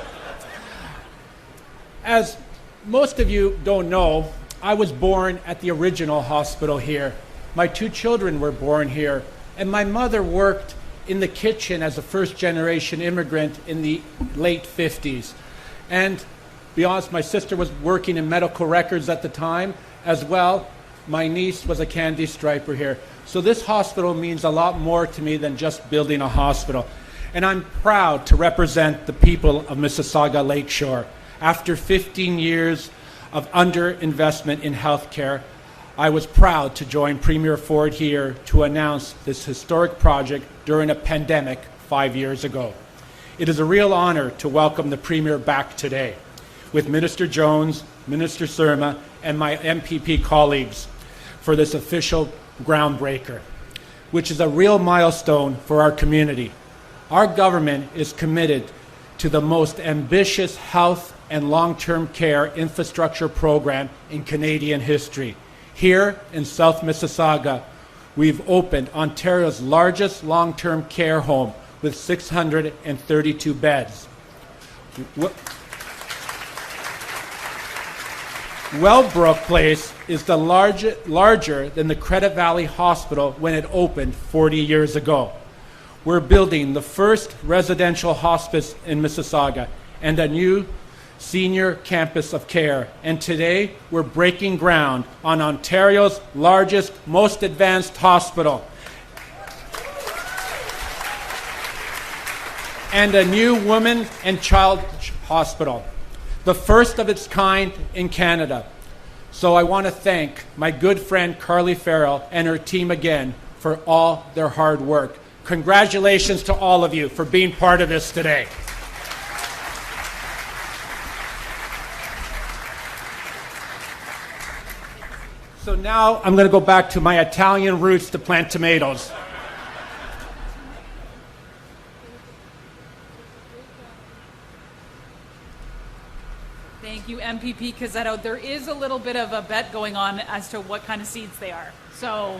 As most of you don't know, I was born at the original hospital here. My 2 children were born here, and my mother worked in the kitchen as a first-generation immigrant in the late 50s. And to be honest, my sister was working in medical records at the time as well. My niece was a candy striper here. So this hospital means a lot more to me than just building a hospital. And I'm proud to represent the people of Mississauga Lakeshore. After 15 years of underinvestment in healthcare, I was proud to join Premier Ford here to announce this historic project during a pandemic 5 years ago. It is a real honor to welcome the Premier back today with Minister Jones, Minister Surma, and my MPP colleagues for this official groundbreaker, which is a real milestone for our community. Our government is committed to the most ambitious health and long-term care infrastructure program in Canadian history. Here in South Mississauga, we've opened Ontario's largest long-term care home with 632 beds. Wellbrook Place is the larger than the Credit Valley Hospital when it opened 40 years ago. We're building the first residential hospice in Mississauga and a new senior campus of care. And today, we're breaking ground on Ontario's largest, most advanced hospital. And a new women and child hospital, the first of its kind in Canada. So I want to thank my good friend Carly Farrell and her team again for all their hard work. Congratulations to all of you for being part of this today. So now I'm going to go back to my Italian roots to plant tomatoes. Thank you, MPP Cazzetto. There is a little bit of a bet going on as to what kind of seeds they are. So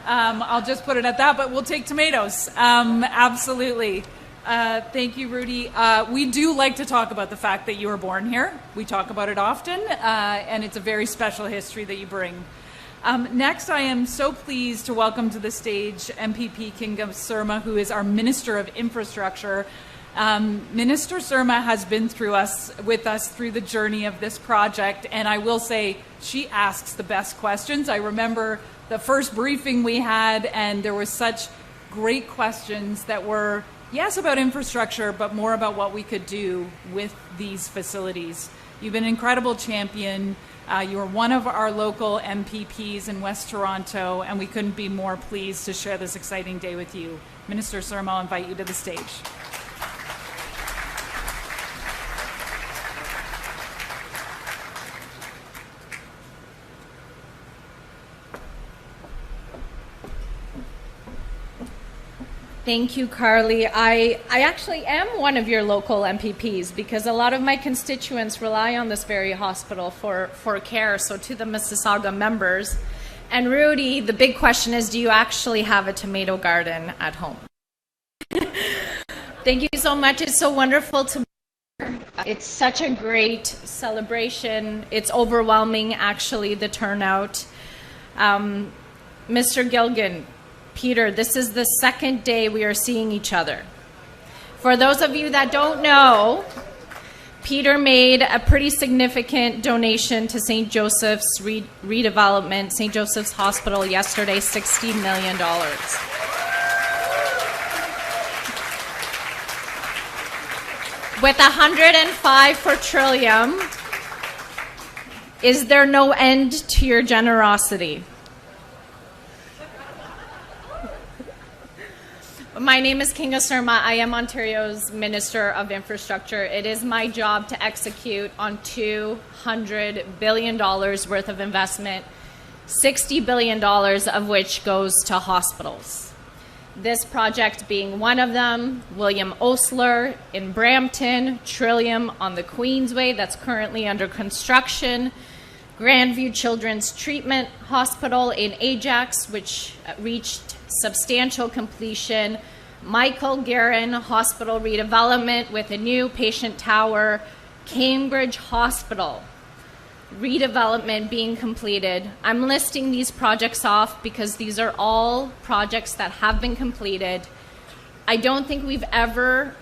I'll just put it at that, but we'll take tomatoes. Absolutely. Thank you, Rudy. We do like to talk about the fact that you were born here. We talk about it often, and it's a very special history that you bring. Next, I am so pleased to welcome to the stage MPP Kinga Surma, who is our Minister of Infrastructure. Minister Surma has been with us through the journey of this project, and I will say she asks the best questions. I remember the first briefing we had, and there were such great questions that were, yes, about infrastructure, but more about what we could do with these facilities. You've been an incredible champion. You are one of our local MPPs in West Toronto, and we couldn't be more pleased to share this exciting day with you. Minister Surma, I'll invite you to the stage. Thank you, Carly. I actually am one of your local MPPs because a lot of my constituents rely on this very hospital for care. So to the Mississauga members. And Rudy, the big question is, do you actually have a tomato garden at home? Thank you so much. It's so wonderful to be here. It's such a great celebration. It's overwhelming, actually, the turnout. Mr. Gilgan, Peter, this is the second day we are seeing each other. For those of you that don't know, Peter made a pretty significant donation to St. Joseph's redevelopment, St. Joseph's Hospital yesterday, $60 million. With 105 for Trillium, is there no end to your generosity? My name is Kinga Surma. I am Ontario's Minister of Infrastructure. It is my job to execute on $200 billion worth of investment, $60 billion of which goes to hospitals. This project being one of them, William Osler in Brampton, Trillium on the Queensway that's currently under construction, Grandview Children's Treatment Hospital in Ajax, which reached substantial completion, Michael Guerin Hospital redevelopment with a new patient tower, Cambridge Hospital redevelopment being completed. I'm listing these projects off because these are all projects that have been completed. I don't think we've ever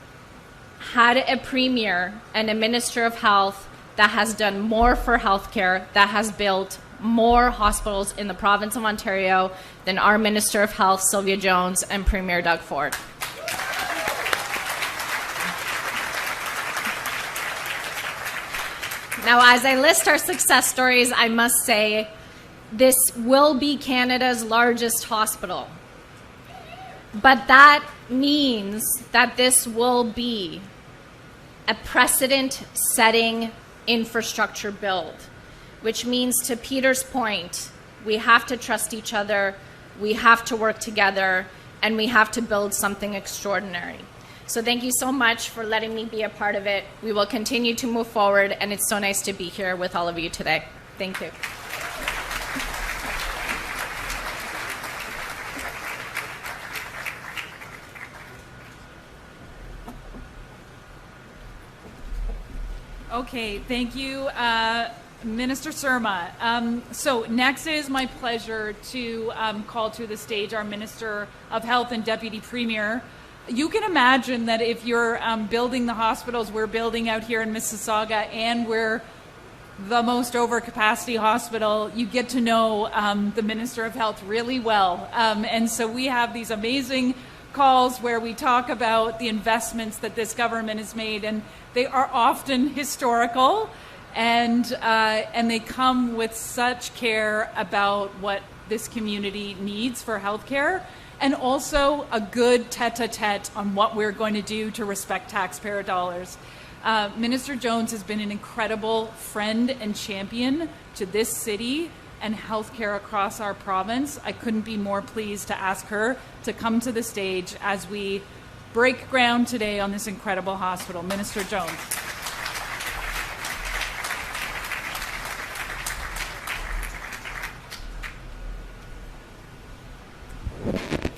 had a premier and a minister of health that has done more for healthcare, that has built more hospitals in the province of Ontario than our Minister of Health, Sylvia Jones, and Premier Doug Ford. Now, as I list our success stories, I must say this will be Canada's largest hospital. But that means that this will be a precedent-setting infrastructure build, which means, to Peter's point, we have to trust each other, we have to work together, and we have to build something extraordinary. So thank you so much for letting me be a part of it. We will continue to move forward, and it's so nice to be here with all of you today. Thank you. Okay, thank you, Minister Surma. So next it is my pleasure to call to the stage our Minister of Health and Deputy Premier. You can imagine that if you're building the hospitals we're building out here in Mississauga, and we're the most overcapacity hospital, you get to know the Minister of Health really well. And so we have these amazing calls where we talk about the investments that this government has made, and they are often historical, and they come with such care about what this community needs for healthcare, and also a good tete-a-tete on what we're going to do to respect taxpayer dollars. Minister Jones has been an incredible friend and champion to this city and healthcare across our province. I couldn't be more pleased to ask her to come to the stage as we break ground today on this incredible hospital. Minister Jones.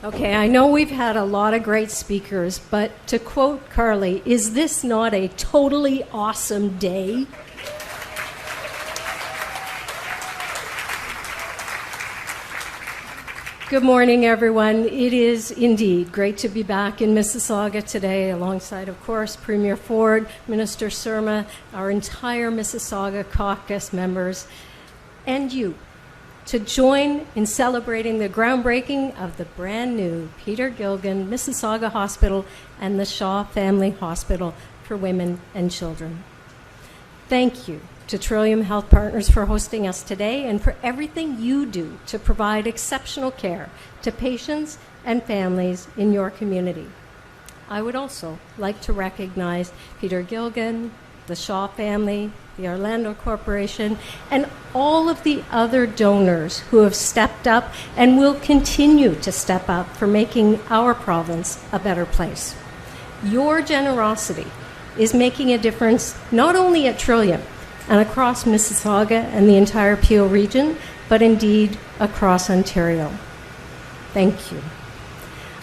Okay, I know we've had a lot of great speakers, but to quote Carly, is this not a totally awesome day? Good morning, everyone. It is indeed great to be back in Mississauga today alongside, of course, Premier Ford, Minister Surma, our entire Mississauga caucus members, and you, to join in celebrating the groundbreaking of the brand new Peter Gilgan Mississauga Hospital and the Shaw Family Hospital for Women and Children. Thank you to Trillium Health Partners for hosting us today and for everything you do to provide exceptional care to patients and families in your community. I would also like to recognize Peter Gilgan, the Shaw family, the Orlando Corporation, and all of the other donors who have stepped up and will continue to step up for making our province a better place. Your generosity is making a difference not only at Trillium and across Mississauga and the entire Peel region, but indeed across Ontario. Thank you.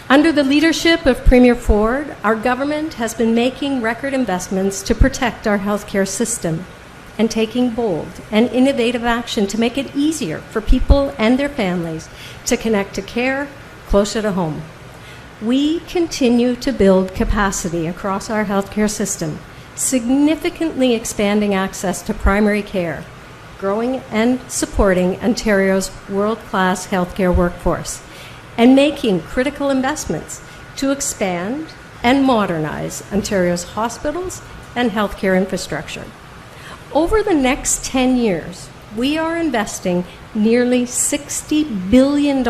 Under the leadership of Premier Ford, our government has been making record investments to protect our healthcare system and taking bold and innovative action to make it easier for people and their families to connect to care closer to home. We continue to build capacity across our healthcare system, significantly expanding access to primary care, growing and supporting Ontario's world-class healthcare workforce, and making critical investments to expand and modernize Ontario's hospitals and healthcare infrastructure. Over the next 10 years, we are investing nearly $60 billion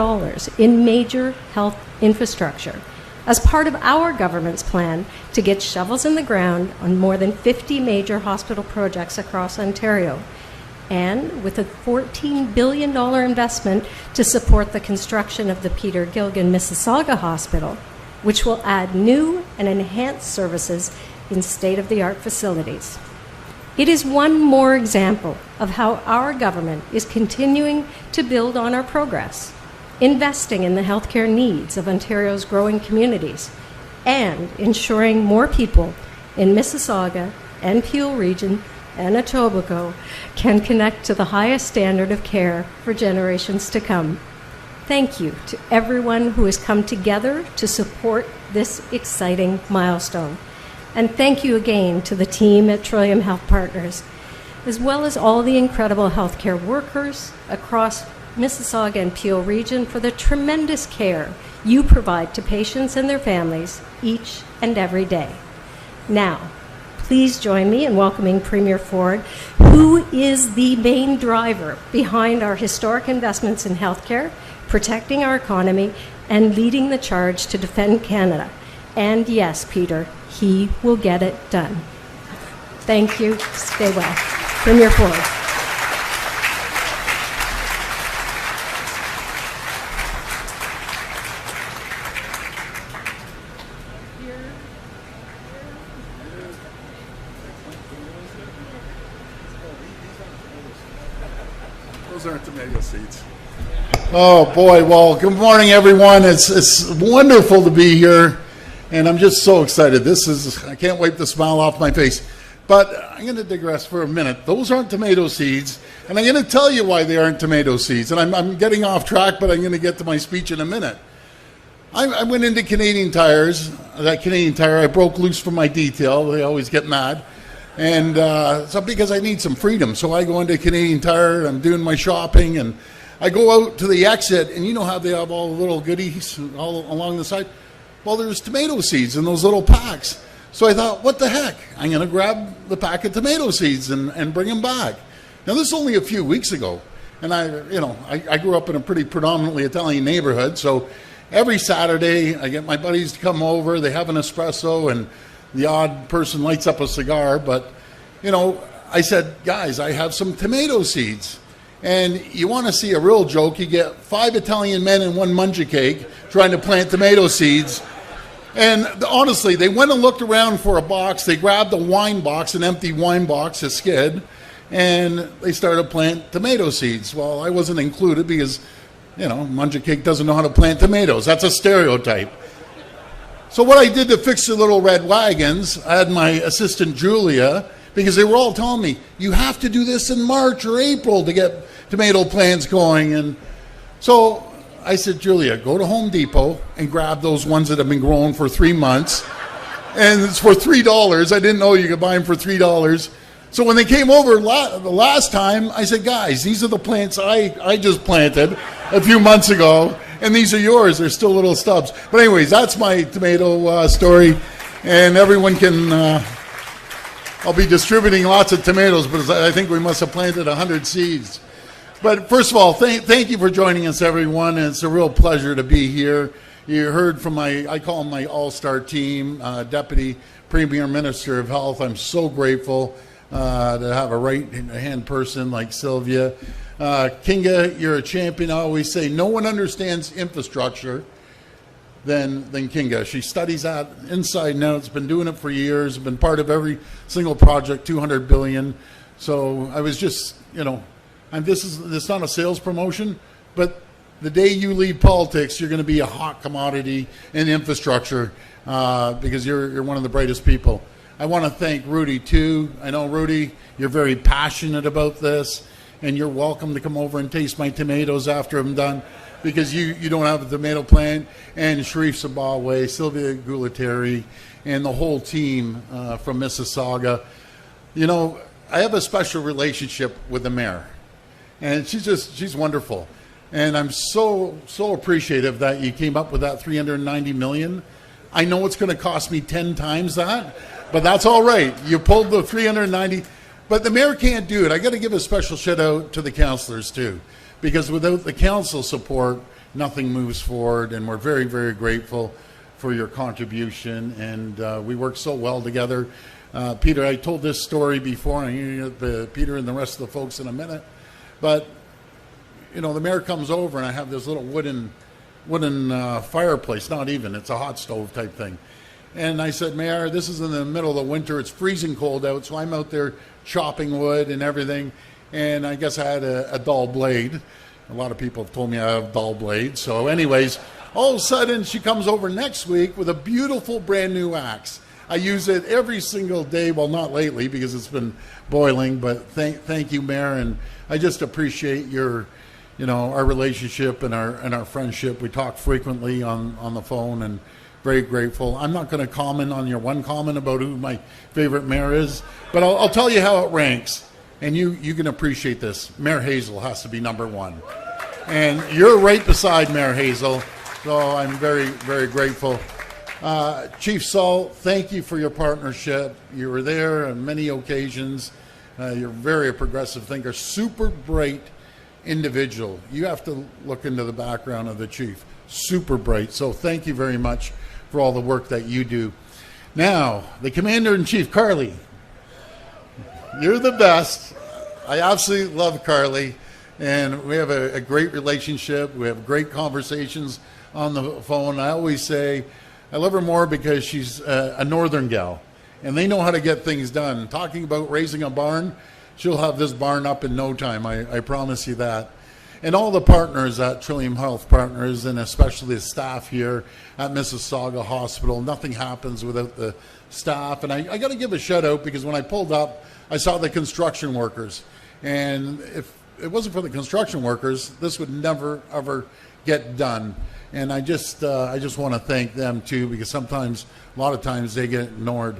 in major health infrastructure as part of our government's plan to get shovels in the ground on more than 50 major hospital projects across Ontario, and with a $14 billion investment to support the construction of the Peter Gilgan Mississauga Hospital, which will add new and enhanced services in state-of-the-art facilities. It is one more example of how our government is continuing to build on our progress, investing in the healthcare needs of Ontario's growing communities, and ensuring more people in Mississauga and Peel Region and Etobicoke can connect to the highest standard of care for generations to come. Thank you to everyone who has come together to support this exciting milestone. And thank you again to the team at Trillium Health Partners, as well as all the incredible healthcare workers across Mississauga and Peel Region for the tremendous care you provide to patients and their families each and every day. Now, please join me in welcoming Premier Ford, who is the main driver behind our historic investments in healthcare, protecting our economy, and leading the charge to defend Canada. And yes, Peter, he will get it done. Thank you. Stay well. Premier Ford. Those aren't tomato seeds. Oh boy, well, good morning everyone. It's wonderful to be here, and I'm just so excited. I can't wipe the smile off my face. But I'm going to digress for a minute. Those aren't tomato seeds, and I'm going to tell you why they aren't tomato seeds. And I'm getting off track, but I'm going to get to my speech in a minute. I went into Canadian Tires. That Canadian Tire, I broke loose from my detail. They always get mad. And so because I need some freedom. So I go into Canadian Tire, I'm doing my shopping, and I go out to the exit, and you know how they have all the little goodies all along the side? Well, there's tomato seeds in those little packs. So I thought, what the heck? I'm going to grab the pack of tomato seeds and bring them back. Now, this is only a few weeks ago. And I grew up in a pretty predominantly Italian neighborhood. So every Saturday, I get my buddies to come over. They have an espresso, and the odd person lights up a cigar. But, I said, guys, I have some tomato seeds. And you want to see a real joke, you get 5 Italian men and 1 munja cake trying to plant tomato seeds. And honestly, they went and looked around for a box. They grabbed a wine box, an empty wine box, a skid, and they started planting tomato seeds. Well, I wasn't included because, munja cake doesn't know how to plant tomatoes. That's a stereotype. So what I did to fix the little red wagons, I had my assistant Julia, because they were all telling me, you have to do this in March or April to get tomato plants going. And so I said, Julia, go to Home Depot and grab those ones that have been growing for 3 months. And it's for $3. I didn't know you could buy them for $3. So when they came over the last time, I said, guys, these are the plants I just planted a few months ago. And these are yours. They're still little stubs. But anyways, that's my tomato story. And everyone can... I'll be distributing lots of tomatoes, but I think we must have planted 100 seeds. But first of all, thank you for joining us, everyone. And it's a real pleasure to be here. You heard from I call them my all-star team, Deputy Premier Minister of Health. I'm so grateful to have a right-hand person like Sylvia. Kinga, you're a champion. I always say no one understands infrastructure than Kinga. She studies that inside and out. Has been doing it for years. Been part of every single project, $200 billion. So I was just, and this is not a sales promotion, but the day you leave politics, you're going to be a hot commodity in infrastructure because you're one of the brightest people. I want to thank Rudy too. I know, Rudy, you're very passionate about this, and you're welcome to come over and taste my tomatoes after I'm done, because you don't have a tomato plant. And Sharif Sabawe, Sylvia Gulateri, and the whole team from Mississauga. I have a special relationship with the mayor, and she's wonderful. And I'm so appreciative that you came up with that $390 million. I know it's going to cost me 10 times that, but that's all right. You pulled the 390, but the mayor can't do it. I got to give a special shout out to the councillors too, because without the council support, nothing moves forward. And we're very, very grateful for your contribution. And we work so well together. Peter, I told this story before, and you hear Peter and the rest of the folks in a minute, but the mayor comes over, and I have this little wooden fireplace, not even, it's a hot stove type thing. And I said, Mayor, this is in the middle of the winter, it's freezing cold out, so I'm out there chopping wood and everything, and I guess I had a dull blade. A lot of people have told me I have dull blades. So anyways, all of a sudden she comes over next week with a beautiful brand new axe. I use it every single day. Well, not lately because it's been boiling, but thank you, Mayor. And I just appreciate your, our relationship and our friendship. We talk frequently on the phone, and very grateful. I'm not going to comment on your one comment about who my favorite mayor is, but I'll tell you how it ranks. And you can appreciate this. Mayor Hazel has to be number one. And you're right beside Mayor Hazel, so I'm very, very grateful. Chief Saul, thank you for your partnership. You were there on many occasions. You're very a progressive thinker, super bright individual. You have to look into the background of the chief. Super bright. So thank you very much for all the work that you do. Now, the Commander-in-Chief, Carly. You're the best. I absolutely love Carly, and we have a great relationship. We have great conversations on the phone. I always say I love her more because she's a northern gal, and they know how to get things done. Talking about raising a barn, she'll have this barn up in no time. I promise you that. And all the partners at Trillium Health Partners, and especially the staff here at Mississauga Hospital. Nothing happens without the staff. And I got to give a shout out because when I pulled up, I saw the construction workers. And if it wasn't for the construction workers, this would never, ever get done. And I just want to thank them too, because a lot of times they get ignored.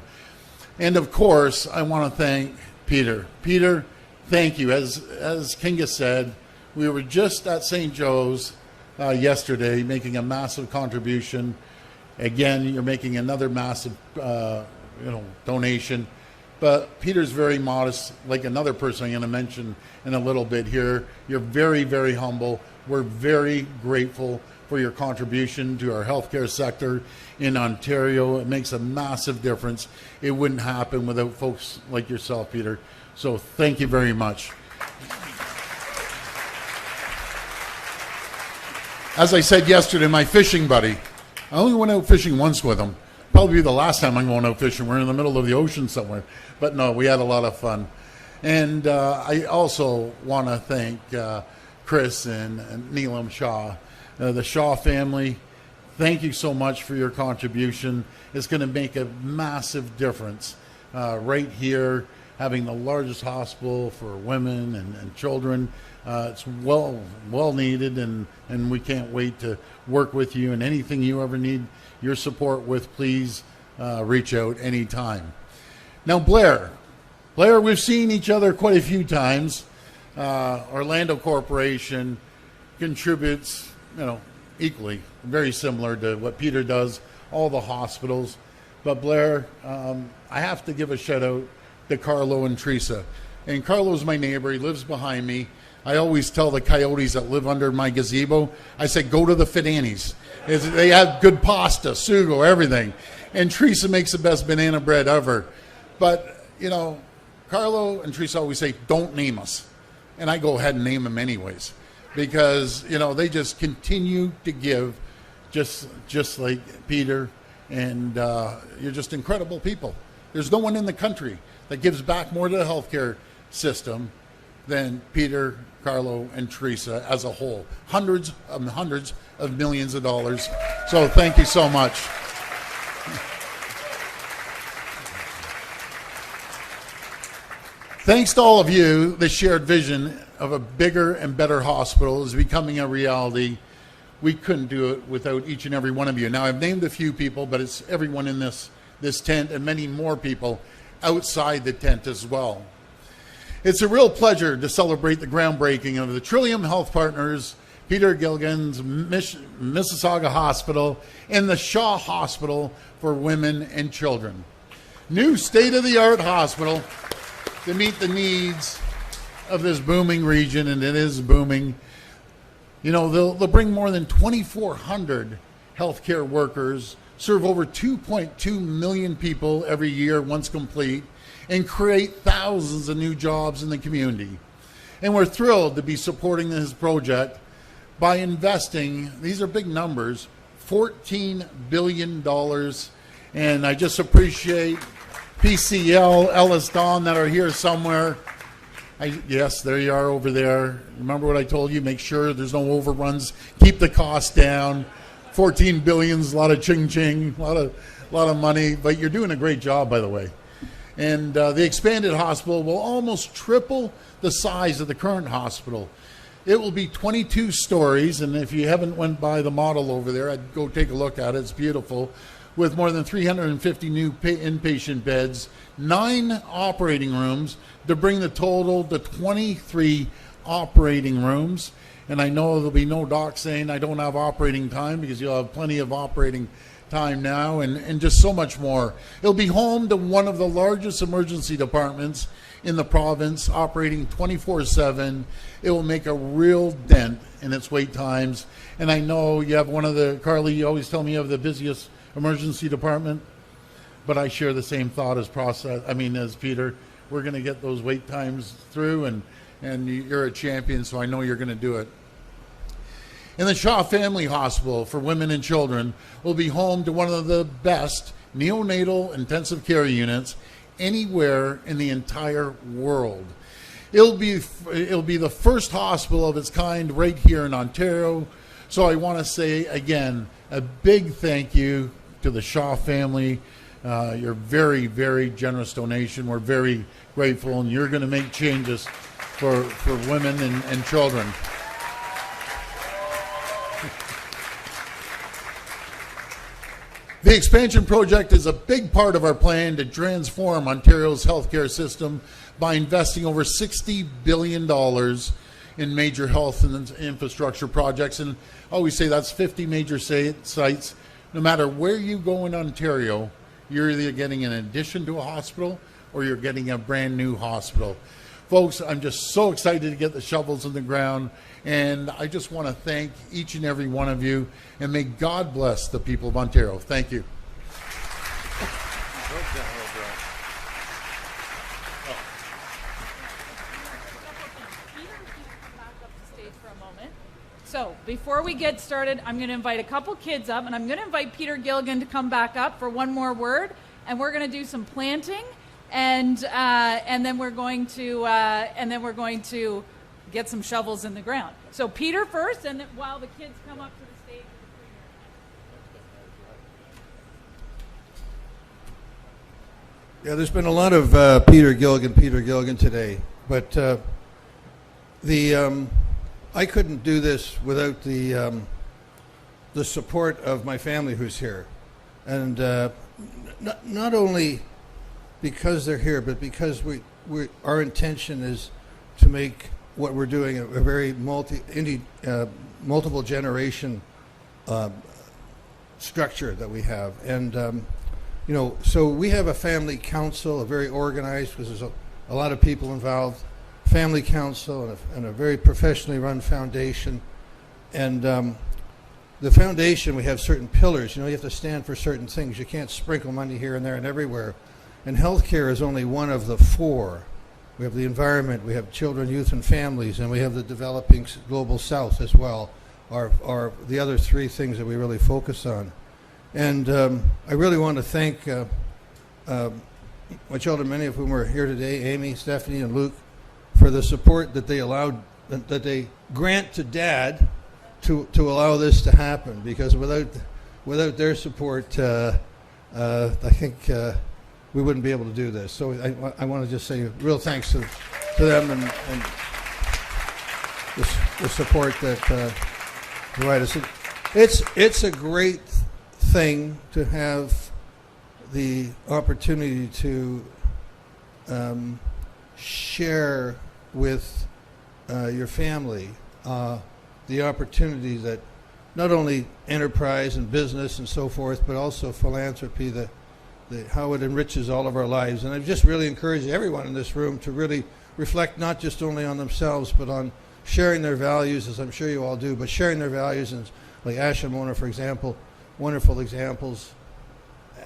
And of course, I want to thank Peter. Peter, thank you. As Kinga said, we were just at St. Joe's yesterday making a massive contribution. Again, you're making another massive donation. But Peter's very modest, like another person I'm going to mention in a little bit here. You're very, very humble. We're very grateful for your contribution to our healthcare sector in Ontario. It makes a massive difference. It wouldn't happen without folks like yourself, Peter. So thank you very much. As I said yesterday, my fishing buddy, I only went out fishing once with him. Probably the last time I'm going out fishing. We're in the middle of the ocean somewhere. But no, we had a lot of fun. And I also want to thank Chris and Neelam Shaw, the Shaw family. Thank you so much for your contribution. It's going to make a massive difference right here, having the largest hospital for women and children. It's well needed, and we can't wait to work with you. And anything you ever need your support with, please reach out anytime. Now, Blair, we've seen each other quite a few times. Orlando Corporation contributes, equally, very similar to what Peter does, all the hospitals. But Blair, I have to give a shout out to Carlo and Teresa. And Carlo's my neighbor. He lives behind me. I always tell the coyotes that live under my gazebo, I say, go to the Fidanni's. They have good pasta, sugo, everything. And Teresa makes the best banana bread ever. But, Carlo and Teresa always say, don't name us. And I go ahead and name them anyways. Because, they just continue to give just like Peter. And you're just incredible people. There's no one in the country that gives back more to the healthcare system than Peter, Carlo, and Teresa as a whole. Hundreds of millions of dollars. So thank you so much. Thanks to all of you, the shared vision of a bigger and better hospital is becoming a reality. We couldn't do it without each and every one of you. Now, I've named a few people, but it's everyone in this tent and many more people outside the tent as well. It's a real pleasure to celebrate the groundbreaking of the Trillium Health Partners, Peter Gilligan's Mississauga Hospital, and the Shaw Hospital for Women and Children. New state-of-the-art hospital to meet the needs of this booming region, and it is booming. They'll bring more than 2,400 healthcare workers, serve over 2.2 million people every year once complete, and create thousands of new jobs in the community. And we're thrilled to be supporting this project by investing, these are big numbers, $14 billion. And I just appreciate PCL, Ellis Dawn that are here somewhere. Yes, there you are over there. Remember what I told you? Make sure there's no overruns. Keep the cost down. $14 billion is a lot of ching-ching, a lot of money, but you're doing a great job, by the way. And the expanded hospital will almost triple the size of the current hospital. It will be 22 stories, and if you haven't went by the model over there, I'd go take a look at it. It's beautiful, with more than 350 new inpatient beds, 9 operating rooms to bring the total to 23 operating rooms. And I know there'll be no doc saying I don't have operating time, because you'll have plenty of operating time now, and just so much more. It'll be home to one of the largest emergency departments in the province, operating 24/7. It will make a real dent in its wait times. And I know you have one of the, Carly, you always tell me you have the busiest emergency department, but I share the same thought as Peter. We're going to get those wait times through, and you're a champion, so I know you're going to do it. And the Shaw Family Hospital for Women and Children will be home to one of the best neonatal intensive care units anywhere in the entire world. It'll be the first hospital of its kind right here in Ontario. So I want to say again a big thank you to the Shaw family. Your very, very generous donation. We're very grateful, and you're going to make changes for women and children. The expansion project is a big part of our plan to transform Ontario's healthcare system by investing over $60 billion in major health and infrastructure projects. And I always say that's 50 major sites. No matter where you go in Ontario, you're either getting an addition to a hospital or you're getting a brand new hospital. Folks, I'm just so excited to get the shovels in the ground, and I just want to thank each and every one of you, and may God bless the people of Ontario. Thank you. So before we get started, I'm going to invite a couple kids up, and I'm going to invite Peter Gilligan to come back up for one more word, and we're going to do some planting, and then we're going to get some shovels in the ground. So Peter first, and then while the kids come up to the stage. Yeah, there's been a lot of Peter Gilligan today, but I couldn't do this without the support of my family who's here, and not only because they're here, but because our intention is to make what we're doing a very multiple generation structure that we have, and so we have a family council, a very organized, because there's a lot of people involved. Family council and a very professionally run foundation, and the foundation, we have certain pillars. You have to stand for certain things. You can't sprinkle money here and there and everywhere, and healthcare is only one of the 4. We have the environment, we have children, youth, and families, and we have the developing global south as well, are the other 3 things that we really focus on. And I really want to thank my children, many of whom are here today, Amy, Stephanie, and Luke, for the support that they grant to Dad to allow this to happen. Because without their support, I think we wouldn't be able to do this. So I want to just say real thanks to them and the support that provide us. It's a great thing to have the opportunity to share with your family the opportunity that not only enterprise and business and so forth, but also philanthropy, how it enriches all of our lives. And I've just really encouraged everyone in this room to really reflect not just only on themselves, but on sharing their values, as I'm sure you all do, but sharing their values, and like Ash and Mona, for example, wonderful examples,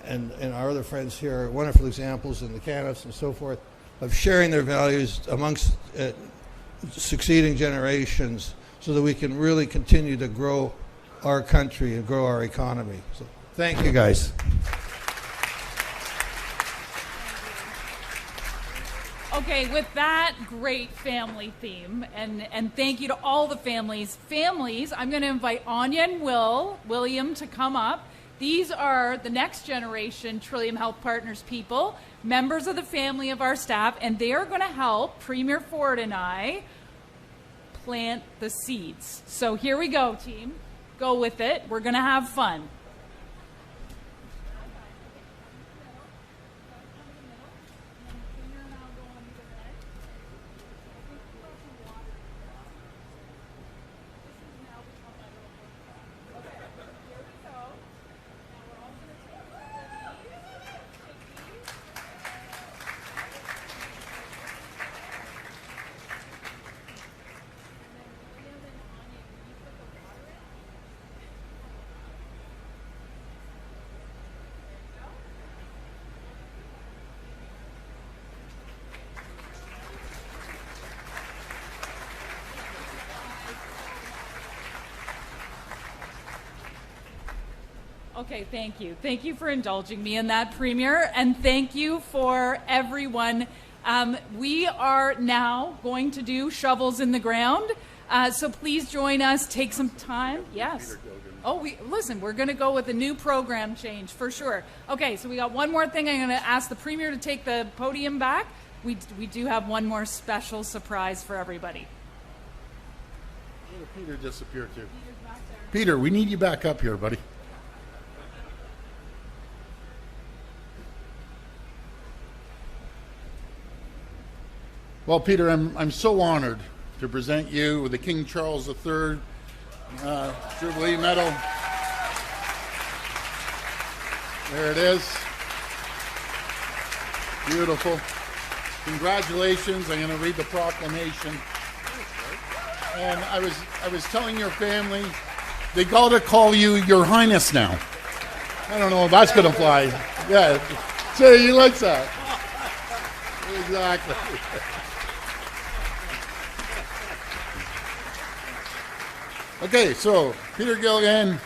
and our other friends here are wonderful examples, and the Caniffs and so forth, of sharing their values amongst succeeding generations so that we can really continue to grow our country and grow our economy. So thank you, guys. Okay, with that great family theme, and thank you to all the families. I'm going to invite Anya and William to come up. These are the next generation Trillium Health Partners people, members of the family of our staff, and they are going to help Premier Ford and I plant the seeds. So here we go, team. Go with it. We're going to have fun. Okay, thank you. Thank you for indulging me in that, Premier, and thank you for everyone. We are now going to do shovels in the ground, so please join us. Take some time. Yes. Oh, listen, we're going to go with a new program change for sure. Okay, so we got one more thing. I'm going to ask the Premier to take the podium back. We do have one more special surprise for everybody. Where did Peter disappear to? Peter, we need you back up here, buddy. Well, Peter, I'm so honored to present you with the King Charles III Jubilee Medal. There it is. Beautiful. Congratulations. I'm going to read the proclamation. And I was telling your family, they got to call you Your Highness now. I don't know if that's going to fly. Yeah. Say, he likes that. Exactly. Okay, so Peter Gilligan,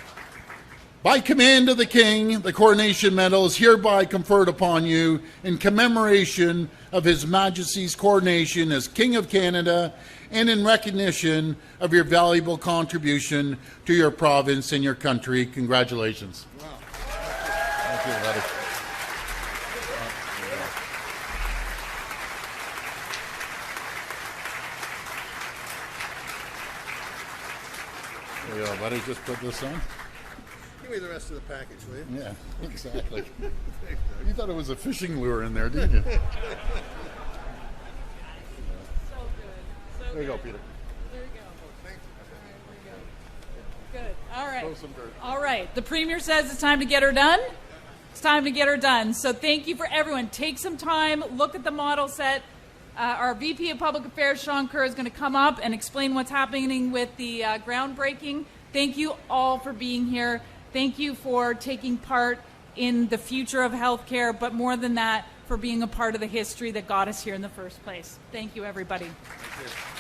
by command of the King, the Coronation Medal is hereby conferred upon you in commemoration of His Majesty's coronation as King of Canada and in recognition of your valuable contribution to your province and your country. Congratulations. Wow. Thank you, buddy. There you go, buddy. Just put this on. Give me the rest of the package, will you? Yeah, exactly. You thought it was a fishing lure in there, didn't you? So good. So there you go, Peter. There you go. Thanks. Good. All right. Throw some dirt. All right. The Premier says it's time to get her done. It's time to get her done. So thank you for everyone. Take some time. Look at the model set. Our VP of Public Affairs, Sean Kerr, is going to come up and explain what's happening with the groundbreaking. Thank you all for being here. Thank you for taking part in the future of healthcare, but more than that, for being a part of the history that got us here in the first place. Thank you, everybody. Thank you.